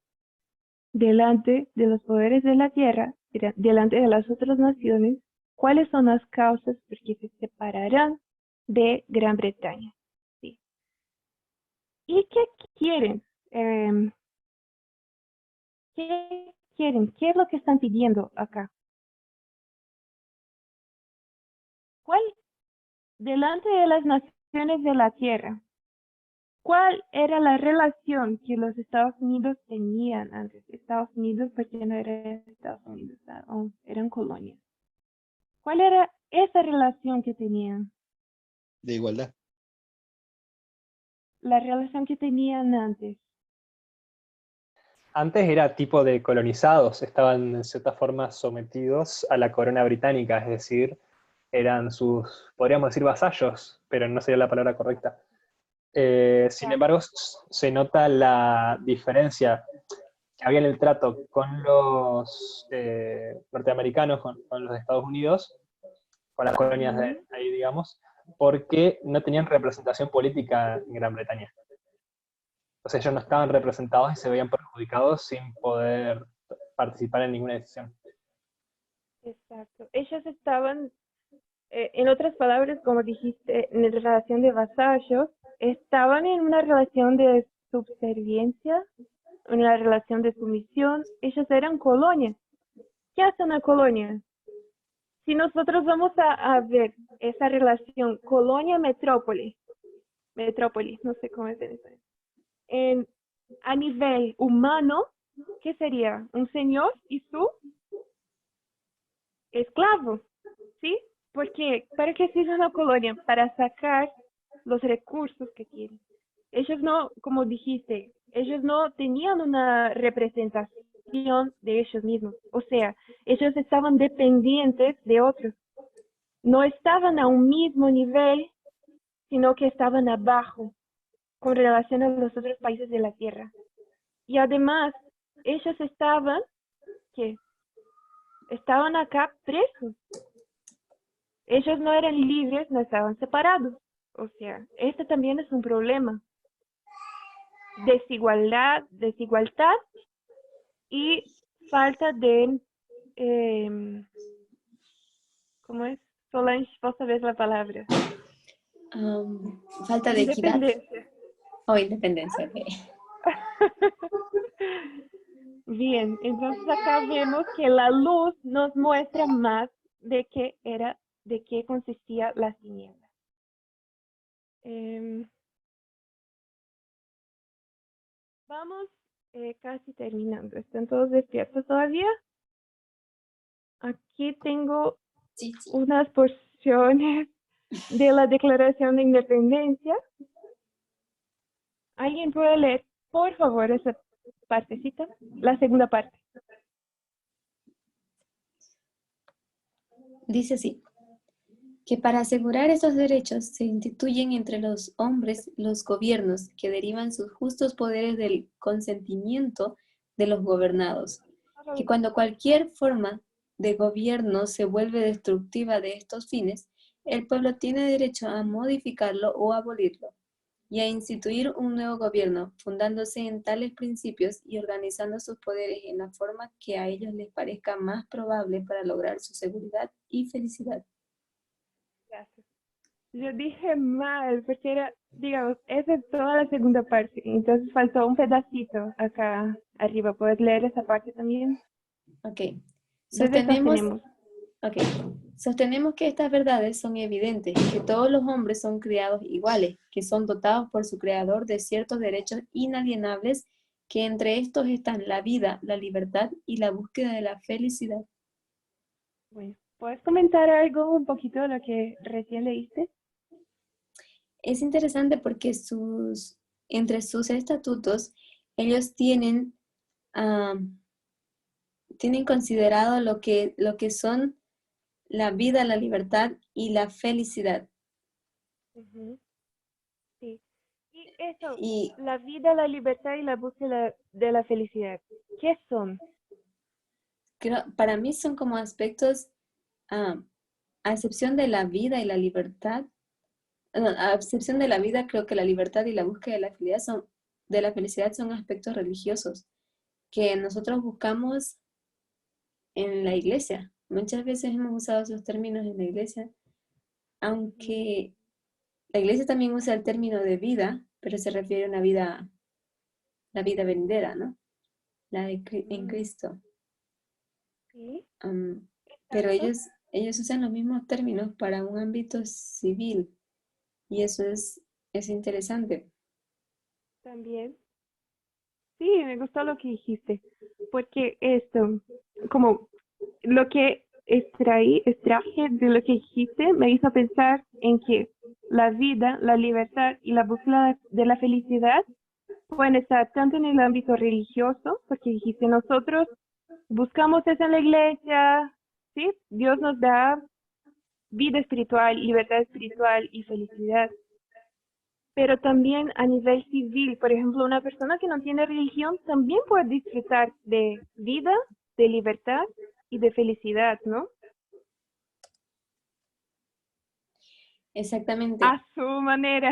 delante de los poderes de la tierra, delante de las otras naciones, cuáles son las causas por que se separarán de Gran Bretaña. ¿Sí? ¿Y qué quieren? ¿Qué quieren? ¿Qué es lo que están pidiendo acá? ¿Cuál? Delante de las naciones de la tierra, ¿cuál era la relación que los Estados Unidos tenían antes? Estados Unidos, porque no era Estados Unidos, eran colonias. ¿Cuál era esa relación que tenían? De igualdad. La relación que tenían antes. Antes era tipo de colonizados, estaban en cierta forma sometidos a la corona británica, es decir, eran sus, podríamos decir, vasallos, pero no sería la palabra correcta. Sin embargo, se nota la diferencia que había en el trato con los norteamericanos, con los Estados Unidos, con las colonias de ahí, digamos, porque no tenían representación política en Gran Bretaña. O sea, ellos no estaban representados y se veían perjudicados sin poder participar en ninguna decisión. Exacto. Ellos estaban, en otras palabras, como dijiste, en la relación de vasallos, estaban en una relación de subserviencia, una relación de sumisión. Ellos eran colonias. ¿Qué hace una colonia? Si nosotros vamos a ver esa relación colonia-metrópoli, no sé cómo es en español, a nivel humano, ¿qué sería? Un señor y su esclavo, ¿sí? Porque, ¿para qué sirve una colonia? Para sacar los recursos que quieren. Ellos no, como dijiste, ellos no tenían una representación de ellos mismos. O sea, ellos estaban dependientes de otros. No estaban a un mismo nivel sino que estaban abajo con relación a los otros países de la tierra. Y además, ellos estaban acá presos. Ellos no eran libres, no estaban separados. O sea, este también es un problema. Desigualdad y falta de, ¿cómo es? Solange, vos sabés la palabra. Falta de equidad Independencia. o independencia. Ok. Bien, entonces acá vemos que la luz nos muestra más de qué consistía la tiniebla. Vamos casi terminando. ¿Están todos despiertos todavía? Aquí tengo Sí. unas porciones de la Declaración de Independencia. ¿Alguien puede leer, por favor, esa partecita? La segunda parte. Dice así, que para asegurar esos derechos se instituyen entre los hombres los gobiernos que derivan sus justos poderes del consentimiento de los gobernados, que cuando cualquier forma de gobierno se vuelve destructiva de estos fines, el pueblo tiene derecho a modificarlo o abolirlo, y a instituir un nuevo gobierno, fundándose en tales principios y organizando sus poderes en la forma que a ellos les parezca más probable para lograr su seguridad y felicidad. Gracias. Yo dije mal, porque era, digamos, esa es toda la segunda parte. Entonces faltó un pedacito acá arriba. ¿Puedes leer esa parte también? Ok. Desde Sostenemos que estas verdades son evidentes, que todos los hombres son creados iguales, que son dotados por su creador de ciertos derechos inalienables, que entre estos están la vida, la libertad y la búsqueda de la felicidad. Bueno, ¿puedes comentar algo un poquito de lo que recién leíste? Es interesante porque entre sus estatutos, ellos tienen considerado lo que son la vida, la libertad y la felicidad. Sí. Y eso, Y la vida, la libertad y la búsqueda de la felicidad, ¿qué son? para mí son como aspectos, a excepción de la vida y la libertad, a excepción de la vida, creo que la libertad y la búsqueda de la felicidad son aspectos religiosos que nosotros buscamos en la iglesia. Muchas veces hemos usado esos términos en la iglesia, aunque la iglesia también usa el término de vida, pero se refiere a la vida venidera, ¿no? En Cristo. Sí. Pero Exacto. ellos usan los mismos términos para un ámbito civil, y eso es interesante. También. Sí, me gustó lo que dijiste, porque esto, como lo que extraje de lo que dijiste, me hizo pensar en que la vida, la libertad y la búsqueda de la felicidad pueden estar tanto en el ámbito religioso, porque dijiste nosotros buscamos eso en la iglesia, ¿sí? Dios nos da vida espiritual, libertad espiritual y felicidad. Pero también a nivel civil, por ejemplo, una persona que no tiene religión también puede disfrutar de vida, de libertad y de felicidad, ¿no? Exactamente. A su manera.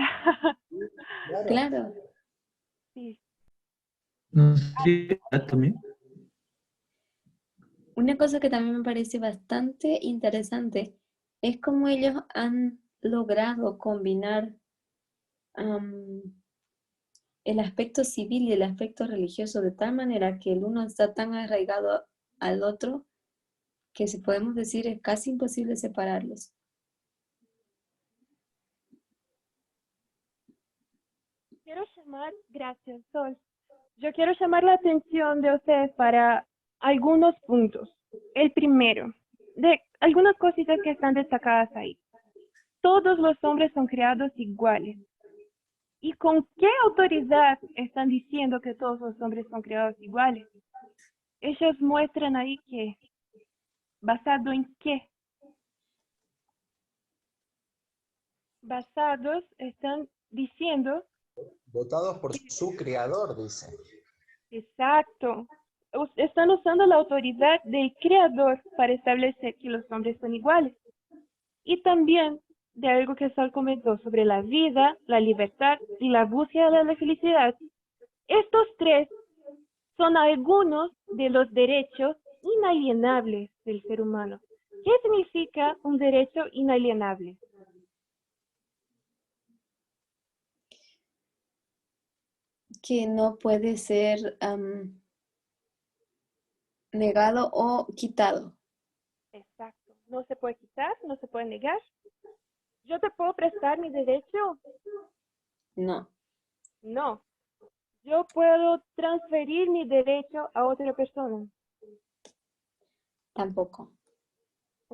Claro. Sí. No sé, también. Una cosa que también me parece bastante interesante es cómo ellos han logrado combinar el aspecto civil y el aspecto religioso de tal manera que el uno está tan arraigado al otro que, si podemos decir, es casi imposible separarlos. Gracias, Sol. Yo quiero llamar la atención de ustedes para algunos puntos. El primero, de algunas cositas que están destacadas ahí. Todos los hombres son creados iguales. ¿Y con qué autoridad están diciendo que todos los hombres son creados iguales? Ellos muestran ahí que, ¿basado en qué? basados, están diciendo, Votados por su creador, dice. exacto, están usando la autoridad del creador para establecer que los hombres son iguales. Y también de algo que Sal comentó sobre la vida, la libertad y la búsqueda de la felicidad. Estos tres son algunos de los derechos inalienables del ser humano. ¿Qué significa un derecho inalienable? Que no puede ser negado o quitado. Exacto. No se puede quitar, no se puede negar. ¿Yo te puedo prestar mi derecho? No, No. Yo puedo transferir mi derecho a otra persona. tampoco.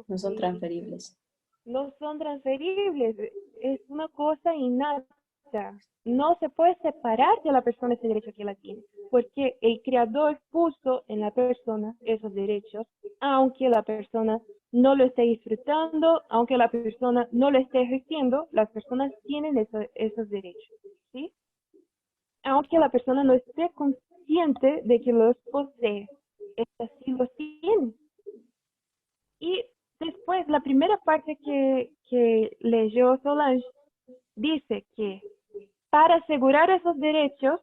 No son Ok. transferibles. No son transferibles, es una cosa innata. No se puede separar de la persona ese derecho que la tiene, porque el creador puso en la persona esos derechos, aunque la persona no lo esté disfrutando, aunque la persona no lo esté ejerciendo, las personas tienen esos derechos, ¿sí? Aunque la persona no esté consciente de que los posee, esta sí los tiene. Y después, la primera parte que leyó Solange dice que para asegurar esos derechos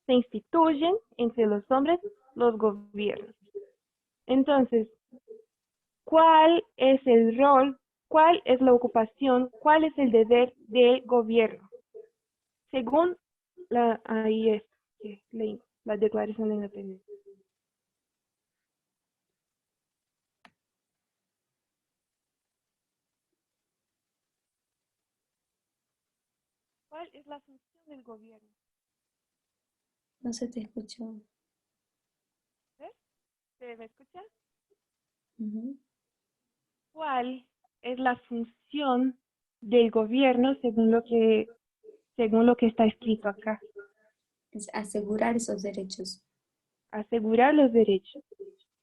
se instituyen entre los hombres los gobiernos. Entonces, ¿cuál es el rol, cuál es la ocupación, cuál es el deber del gobierno? Según ahí es que leí la Declaración de Independencia. ¿Cuál es la función del gobierno? No se te escuchó. ¿Se me escucha? Ujú. ¿Cuál es la función del gobierno según lo que está escrito acá? Es asegurar esos derechos. Asegurar los derechos,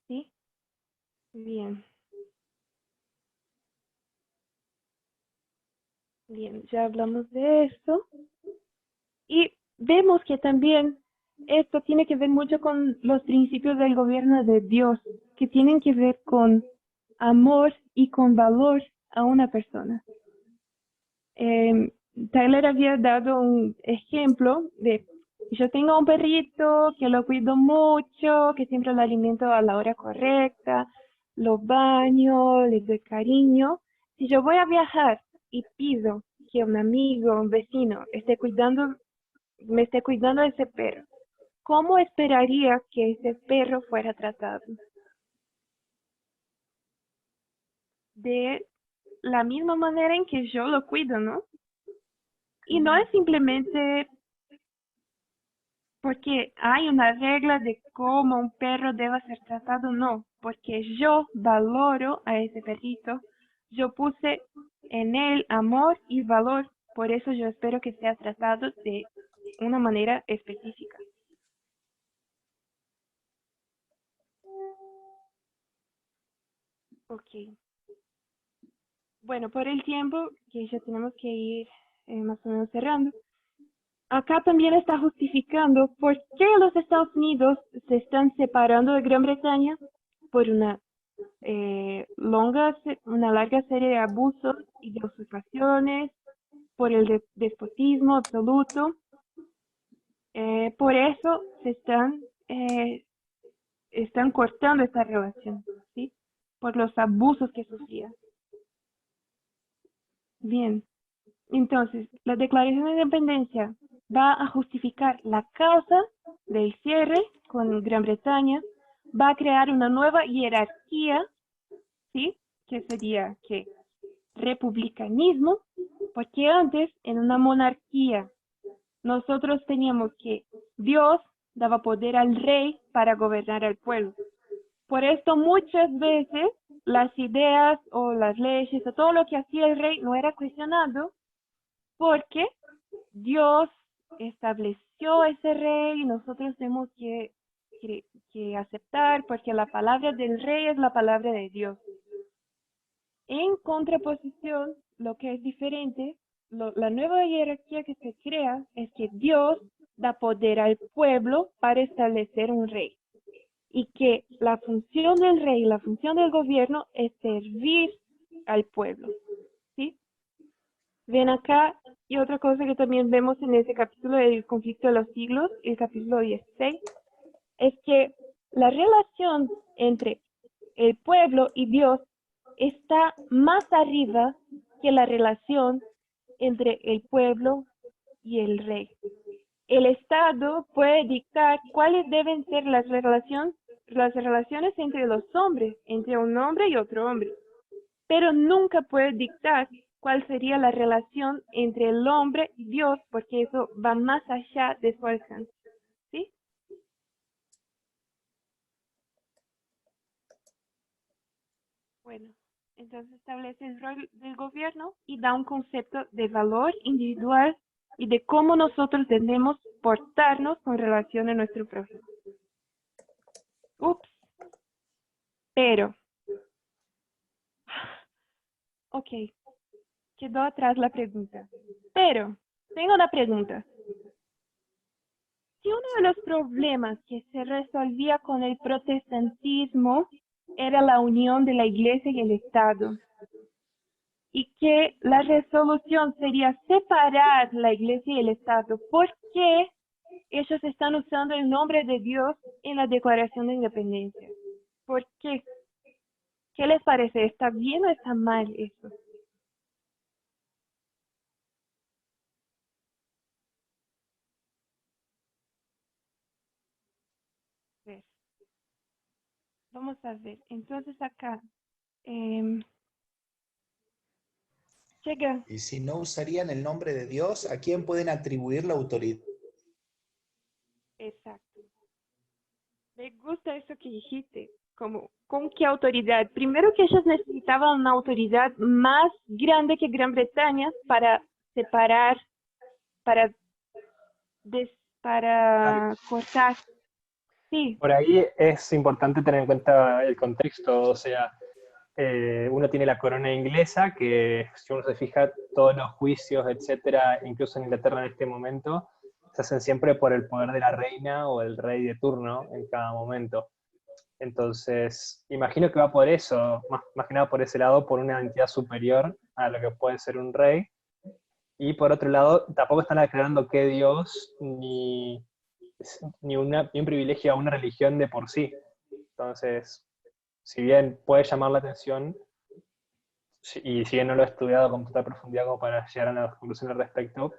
¿sí? Bien. Bien, ya hablamos de esto. Y vemos que también esto tiene que ver mucho con los principios del gobierno de Dios, que tienen que ver con amor y con valor a una persona. Tyler había dado un ejemplo de, yo tengo un perrito que lo cuido mucho, que siempre lo alimento a la hora correcta, lo baño, le doy cariño. Si yo voy a viajar y pido que un amigo, un vecino, me esté cuidando de ese perro, ¿cómo esperaría que ese perro fuera tratado? De la misma manera en que yo lo cuido, ¿no? Y no es simplemente porque hay una regla de cómo un perro debe ser tratado, no, porque yo valoro a ese perrito, yo puse en él amor y valor, por eso yo espero que sea tratado de una manera específica. Ok. Bueno, por el tiempo que ya tenemos que ir más o menos cerrando. Acá también está justificando por qué los Estados Unidos se están separando de Gran Bretaña por una larga serie de abusos y de usurpaciones, por el despotismo absoluto. Por eso están cortando esta relación, ¿sí? Por los abusos que sufrían. Bien, entonces, la Declaración de Independencia va a justificar la causa del cierre con Gran Bretaña, va a crear una nueva jerarquía, ¿sí? Que sería que republicanismo, porque antes en una monarquía nosotros teníamos que Dios daba poder al rey para gobernar al pueblo. Por esto muchas veces las ideas o las leyes o todo lo que hacía el rey no era cuestionado porque Dios estableció ese rey y nosotros tenemos que aceptar porque la palabra del rey es la palabra de Dios. En contraposición, lo que es diferente la nueva jerarquía que se crea es que Dios da poder al pueblo para establecer un rey. Y que la función del rey, la función del gobierno es servir al pueblo. ¿Sí? Ven acá, y otra cosa que también vemos en ese capítulo del conflicto de los siglos, el capítulo 16, es que la relación entre el pueblo y Dios está más arriba que la relación entre el pueblo y el rey. El Estado puede dictar cuáles deben ser las relaciones entre los hombres, entre un hombre y otro hombre, pero nunca puede dictar cuál sería la relación entre el hombre y Dios, porque eso va más allá de su alcance. ¿Sí? Bueno, entonces establece el rol del gobierno y da un concepto de valor individual y de cómo nosotros debemos portarnos con relación a nuestro prójimo. Ups. Pero. Ok. Quedó atrás la pregunta. Pero, tengo una pregunta. Si uno de los problemas que se resolvía con el protestantismo era la unión de la Iglesia y el Estado, y que la resolución sería separar la Iglesia y el Estado, ¿por qué ellos están usando el nombre de Dios en la Declaración de Independencia? ¿Por qué? ¿Qué les parece? ¿Está bien o está mal eso? Ver. Vamos a ver. Entonces acá llega. Y si no usarían el nombre de Dios, ¿a quién pueden atribuir la autoridad? Exacto. Me gusta eso que dijiste. Como, ¿con qué autoridad? Primero que ellos necesitaban una autoridad más grande que Gran Bretaña para separar, para cortar. Sí, Por ahí es importante tener en cuenta el contexto, o sea, uno tiene la corona inglesa, que si uno se fija, todos los juicios, etcétera, incluso en Inglaterra en este momento, se hacen siempre por el poder de la reina o el rey de turno en cada momento. Entonces, imagino que va por eso, más que nada por ese lado, por una entidad superior a lo que puede ser un rey. Y por otro lado, tampoco están aclarando que Dios ni un privilegio a una religión de por sí. Entonces, si bien puede llamar la atención, y si bien no lo he estudiado con total profundidad como para llegar a una conclusión al respecto,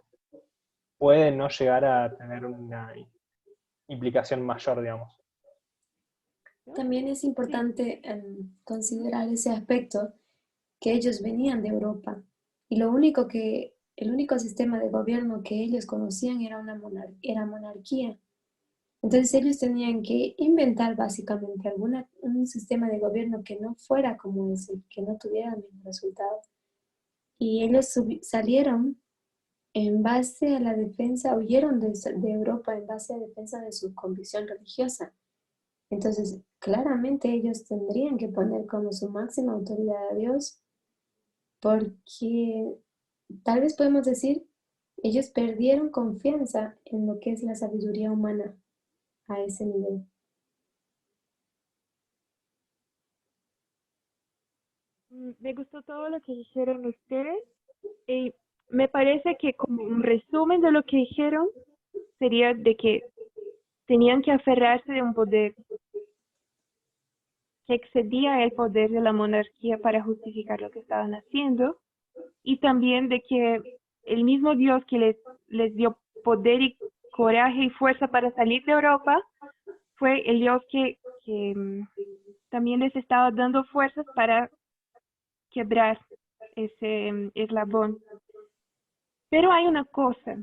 puede no llegar a tener una implicación mayor, digamos. También es importante considerar ese aspecto, que ellos venían de Europa y el único sistema de gobierno que ellos conocían era era monarquía. Entonces ellos tenían que inventar básicamente un sistema de gobierno que no fuera como ese, que no tuviera el mismo resultado. Y ellos salieron en base a la defensa, huyeron de Europa en base a la defensa de su convicción religiosa. Entonces, claramente ellos tendrían que poner como su máxima autoridad a Dios, porque tal vez podemos decir, ellos perdieron confianza en lo que es la sabiduría humana a ese nivel. me gustó todo lo que dijeron ustedes y me parece que como un resumen de lo que dijeron sería de que tenían que aferrarse de un poder que excedía el poder de la monarquía para justificar lo que estaban haciendo, y también de que el mismo Dios que les dio poder y coraje y fuerza para salir de Europa fue el Dios que también les estaba dando fuerzas para quebrar ese eslabón. Pero hay una cosa,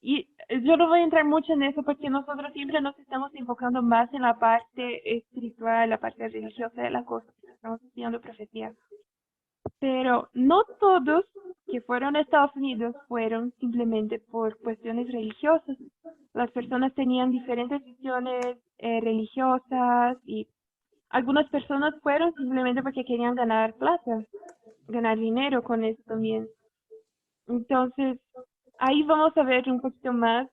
y yo no voy a entrar mucho en eso porque nosotros siempre nos estamos enfocando más en la parte espiritual, la parte religiosa de la cosa, estamos estudiando profecía. Pero no todos que fueron a Estados Unidos fueron simplemente por cuestiones religiosas. Las personas tenían diferentes visiones religiosas y algunas personas fueron simplemente porque querían ganar plata, ganar dinero con eso también. Entonces, ahí vamos a ver un poquito más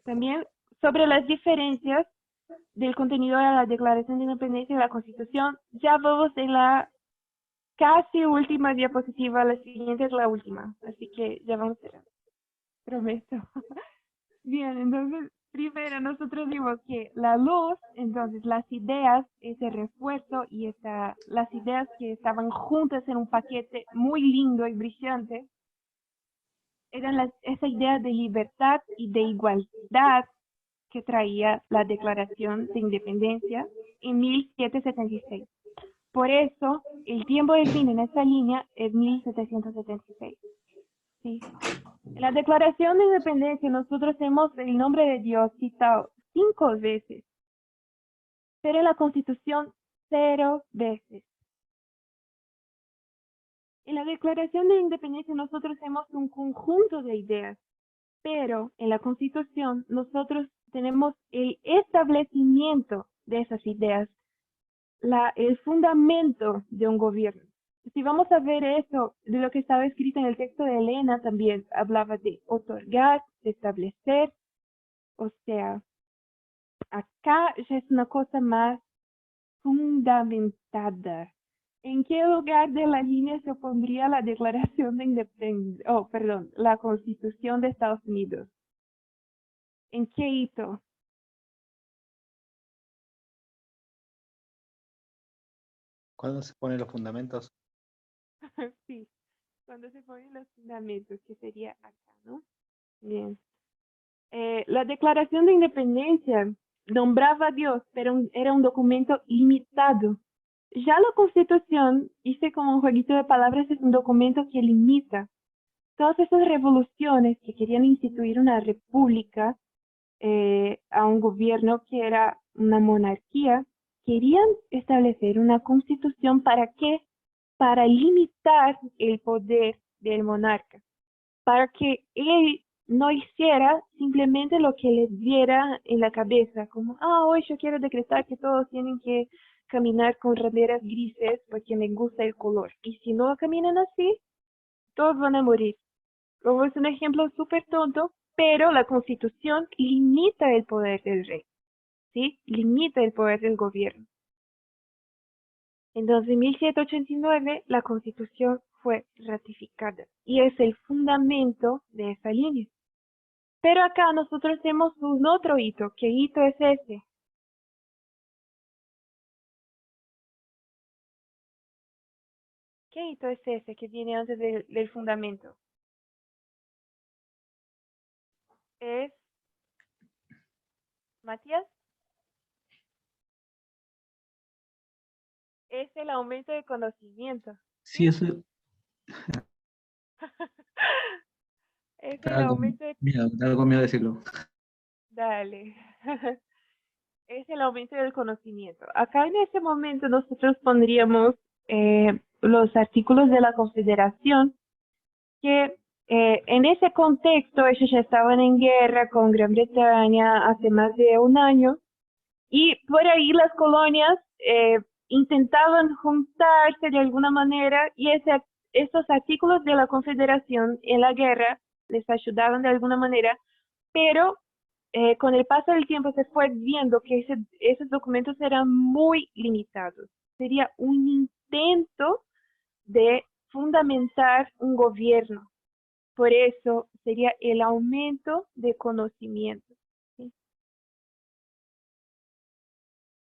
también sobre las diferencias del contenido de la Declaración de Independencia y la Constitución. Ya vamos en la casi última diapositiva, la siguiente es la última, así que ya vamos a cerrar, prometo. Bien, entonces, primero nosotros vimos que la luz, entonces las ideas, ese refuerzo y las ideas que estaban juntas en un paquete muy lindo y brillante, eran esa idea de libertad y de igualdad que traía la Declaración de Independencia en 1776. Por eso, el tiempo del fin en esa línea es 1776. ¿Sí? En la Declaración de Independencia nosotros hemos el nombre de Dios citado 5 veces, pero en la Constitución 0 veces. En la Declaración de Independencia nosotros hemos un conjunto de ideas, pero en la Constitución nosotros tenemos el establecimiento de esas ideas, el fundamento de un gobierno. Si vamos a ver eso, de lo que estaba escrito en el texto de Elena, también hablaba de otorgar, de establecer, o sea, acá ya es una cosa más fundamentada. ¿En qué lugar de la línea se opondría la Declaración de Independencia? Oh, perdón, la Constitución de Estados Unidos. ¿En qué hito? ¿Cuándo se ponen los fundamentos? Sí, cuando se ponen los fundamentos, que sería acá, ¿no? Bien. La Declaración de Independencia nombraba a Dios, pero era un documento limitado. Ya la Constitución, hice como un jueguito de palabras, es un documento que limita. Todas esas revoluciones que querían instituir una república a un gobierno que era una monarquía, querían establecer una constitución. ¿Para qué? Para limitar el poder del monarca, para que él no hiciera simplemente lo que les diera en la cabeza, como, hoy yo quiero decretar que todos tienen que caminar con remeras grises porque me gusta el color. Y si no caminan así, todos van a morir. Como es un ejemplo súper tonto, pero la Constitución limita el poder del rey, ¿sí? Limita el poder del gobierno. Entonces, en 1789, la Constitución fue ratificada y es el fundamento de esa línea. Pero acá nosotros tenemos un otro hito. ¿Qué hito es ese? ¿Qué hito es ese que viene antes del fundamento? Es, Matías, es el aumento de conocimiento. Sí, eso Es el estaba aumento de... con miedo de decirlo. Dale. Es el aumento del conocimiento. Acá en este momento nosotros pondríamos los artículos de la Confederación que en ese contexto ellos ya estaban en guerra con Gran Bretaña hace más de un año y por ahí las colonias intentaban juntarse de alguna manera y esos artículos de la Confederación en la guerra les ayudaban de alguna manera, pero con el paso del tiempo se fue viendo que esos documentos eran muy limitados. Sería un intento de fundamentar un gobierno. Por eso sería el aumento de conocimiento. ¿Sí?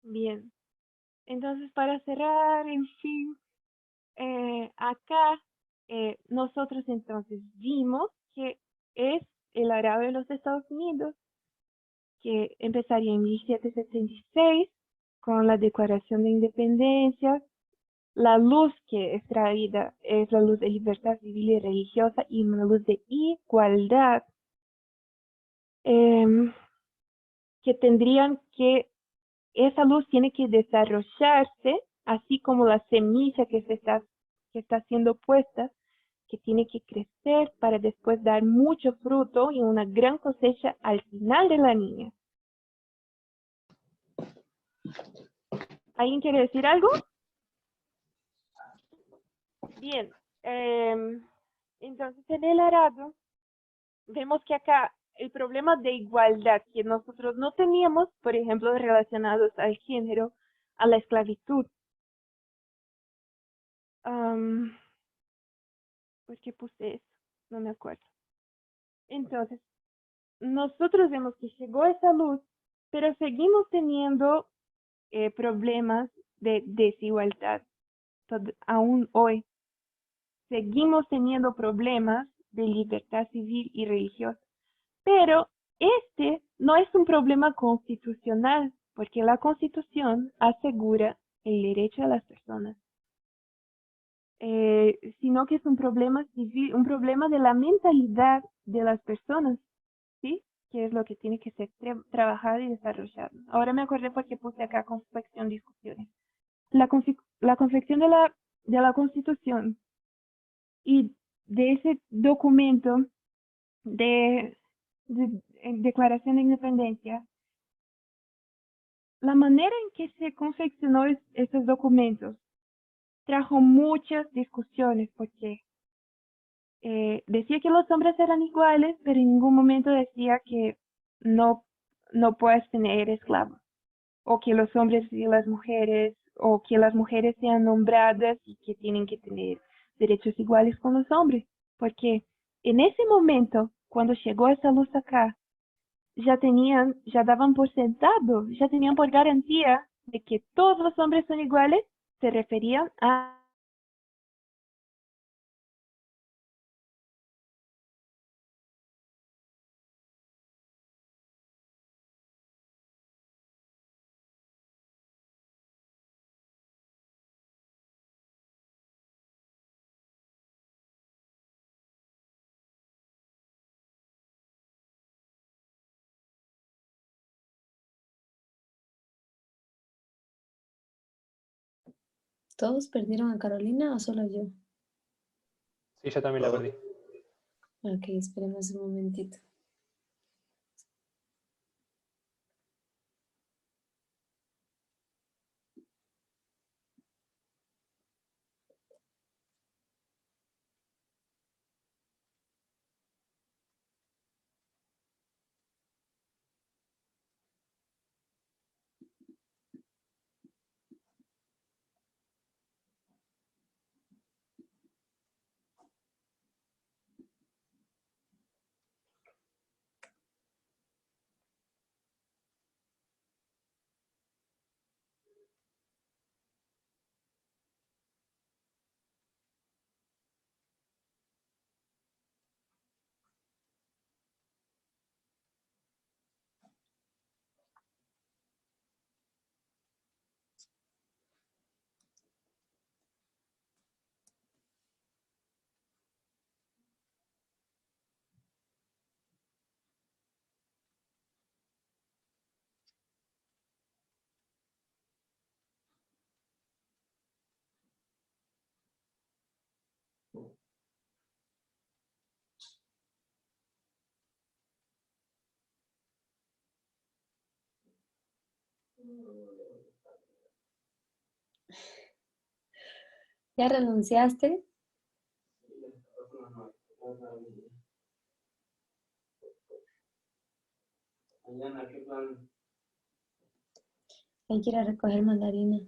Bien. Entonces, para cerrar, en fin, acá nosotros entonces vimos que es el árabe de los Estados Unidos, que empezaría en 1776 con la Declaración de Independencia. La luz que es traída es la luz de libertad civil y religiosa y una luz de igualdad que tendrían que, esa luz tiene que desarrollarse, así como la semilla que está siendo puesta, que tiene que crecer para después dar mucho fruto y una gran cosecha al final de la línea. ¿Alguien quiere decir algo? Bien. Entonces, en el arado, vemos que acá el problema de igualdad que nosotros no teníamos, por ejemplo, relacionados al género, a la esclavitud. ¿Por qué puse eso? No me acuerdo. Entonces, nosotros vemos que llegó esa luz, pero seguimos teniendo problemas de desigualdad. Aún hoy, seguimos teniendo problemas de libertad civil y religiosa. Pero este no es un problema constitucional, porque la Constitución asegura el derecho de las personas, sino que es un problema civil, un problema de la mentalidad de las personas, ¿sí? Que es lo que tiene que ser trabajado y desarrollado. Ahora me acordé porque puse acá confección discusiones. La confección de la Constitución y de ese documento de Declaración de Independencia, la manera en que se confeccionó esos documentos trajo muchas discusiones porque decía que los hombres eran iguales, pero en ningún momento decía que no, no puedes tener esclavos, o que los hombres y las mujeres, o que las mujeres sean nombradas y que tienen que tener derechos iguales con los hombres, porque en ese momento, cuando llegó esa luz acá, ya daban por sentado, ya tenían por garantía de que todos los hombres son iguales, se referían a ¿Todos perdieron a Carolina o solo yo? Sí, yo también la perdí. Ok, esperemos un momentito. ¿Ya renunciaste? Hay que ir a recoger mandarina.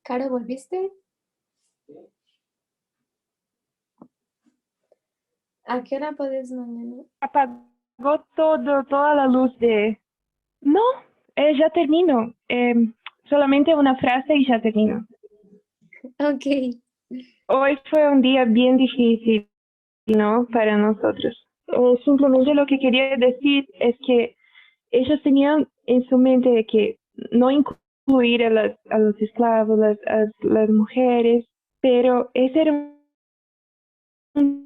Caro, ¿volviste? ¿A qué hora puedes mañana? Apagó toda la luz de... No, ya termino. Solamente una frase y ya termino. Ok. Hoy fue un día bien difícil, ¿no? Para nosotros. Simplemente lo que quería decir es que ellos tenían en su mente de que no incluir a los esclavos, a las mujeres, pero ese era un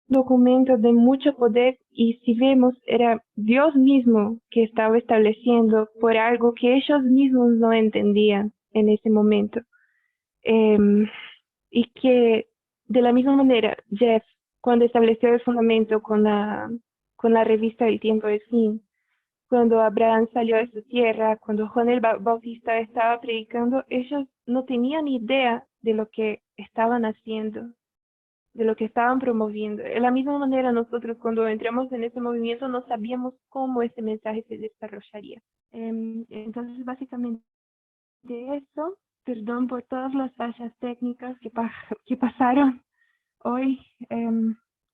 documento de mucho poder y si vemos era Dios mismo que estaba estableciendo por algo que ellos mismos no entendían en ese momento. Y que de la misma manera Jeff, cuando estableció el fundamento con la revista El Tiempo del Fin, cuando Abraham salió de su tierra, cuando Juan el Bautista estaba predicando, ellos no tenían idea de lo que estaban haciendo, de lo que estaban promoviendo. De la misma manera nosotros cuando entramos en ese movimiento no sabíamos cómo ese mensaje se desarrollaría. Entonces básicamente eso, perdón por todas las fallas técnicas que pasaron hoy.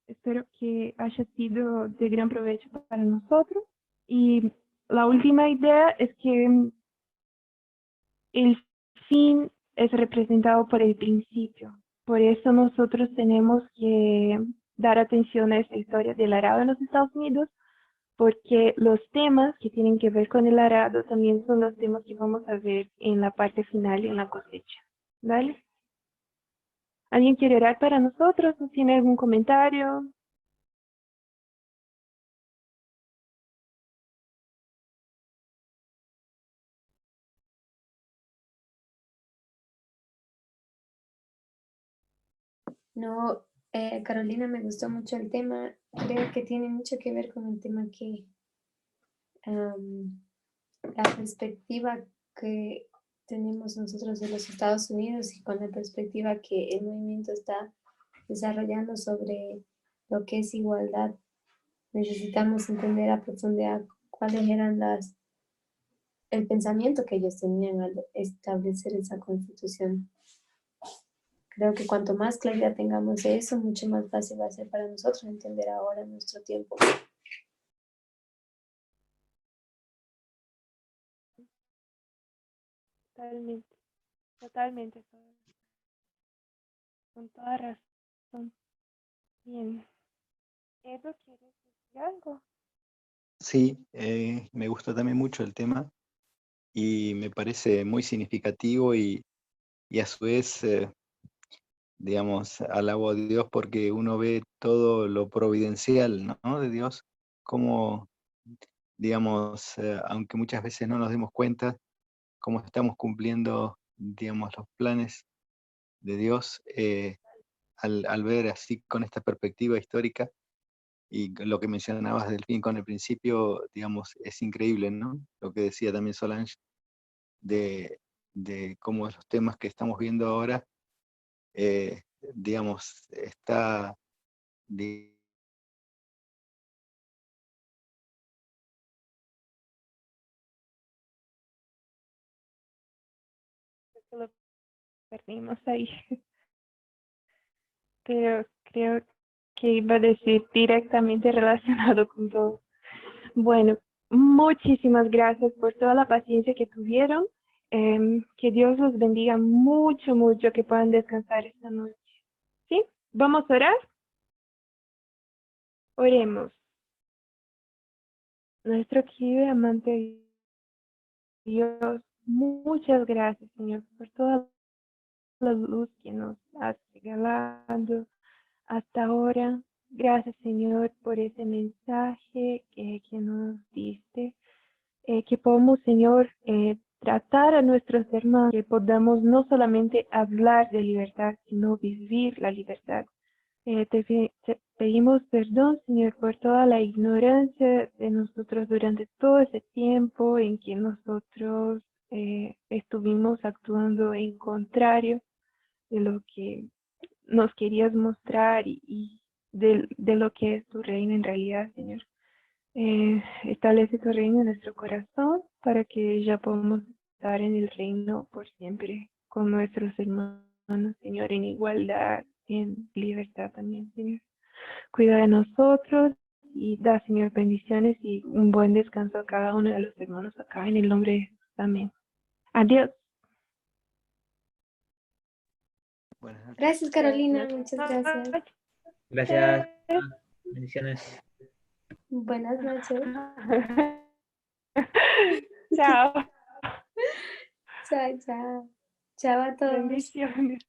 Espero que haya sido de gran provecho para nosotros. Y la última idea es que el fin es representado por el principio. Por eso nosotros tenemos que dar atención a esta historia del arado en los Estados Unidos, porque los temas que tienen que ver con el arado también son los temas que vamos a ver en la parte final, en la cosecha. ¿Vale? ¿Alguien quiere orar para nosotros o tiene algún comentario? No, Carolina, me gustó mucho el tema. Creo que tiene mucho que ver con el tema que la perspectiva que tenemos nosotros de los Estados Unidos y con la perspectiva que el movimiento está desarrollando sobre lo que es igualdad. Necesitamos entender a profundidad cuáles eran el pensamiento que ellos tenían al establecer esa constitución. Creo que cuanto más claridad tengamos de eso, mucho más fácil va a ser para nosotros entender ahora nuestro tiempo. Totalmente, totalmente. Con toda razón. Bien. Edo, ¿quieres decir algo? Sí, me gusta también mucho el tema y me parece muy significativo y a su vez, digamos, alabo a Dios porque uno ve todo lo providencial, ¿no? De Dios, como, digamos, aunque muchas veces no nos demos cuenta, cómo estamos cumpliendo, digamos, los planes de Dios al ver así con esta perspectiva histórica. Y lo que mencionabas del fin con el principio, digamos, es increíble, ¿no? Lo que decía también Solange de cómo los temas que estamos viendo ahora, digamos, está... Lo perdimos ahí. Pero creo que iba a decir directamente relacionado con todo. Bueno, muchísimas gracias por toda la paciencia que tuvieron. Que Dios los bendiga mucho, mucho, que puedan descansar esta noche. ¿Sí? ¿Vamos a orar? Oremos. Nuestro querido y amante Dios, muchas gracias, Señor, por toda la luz que nos has regalado hasta ahora. Gracias, Señor, por ese mensaje que nos diste. Que podamos, Señor, tratar a nuestros hermanos, que podamos no solamente hablar de libertad, sino vivir la libertad. Te pedimos perdón, Señor, por toda la ignorancia de nosotros durante todo ese tiempo en que nosotros estuvimos actuando en contrario de lo que nos querías mostrar y de lo que es tu reino en realidad, Señor. Establece tu reino en nuestro corazón para que ya podamos estar en el reino por siempre con nuestros hermanos, Señor, en igualdad, en libertad también, Señor. Cuida de nosotros y da, Señor, bendiciones y un buen descanso a cada uno de los hermanos acá, en el nombre de Jesús. Amén. Adiós. Buenas noches. Gracias, Carolina. Muchas gracias. Gracias. Bendiciones. Buenas noches. Chao. Chao, chao. Chao a todos. Bendiciones.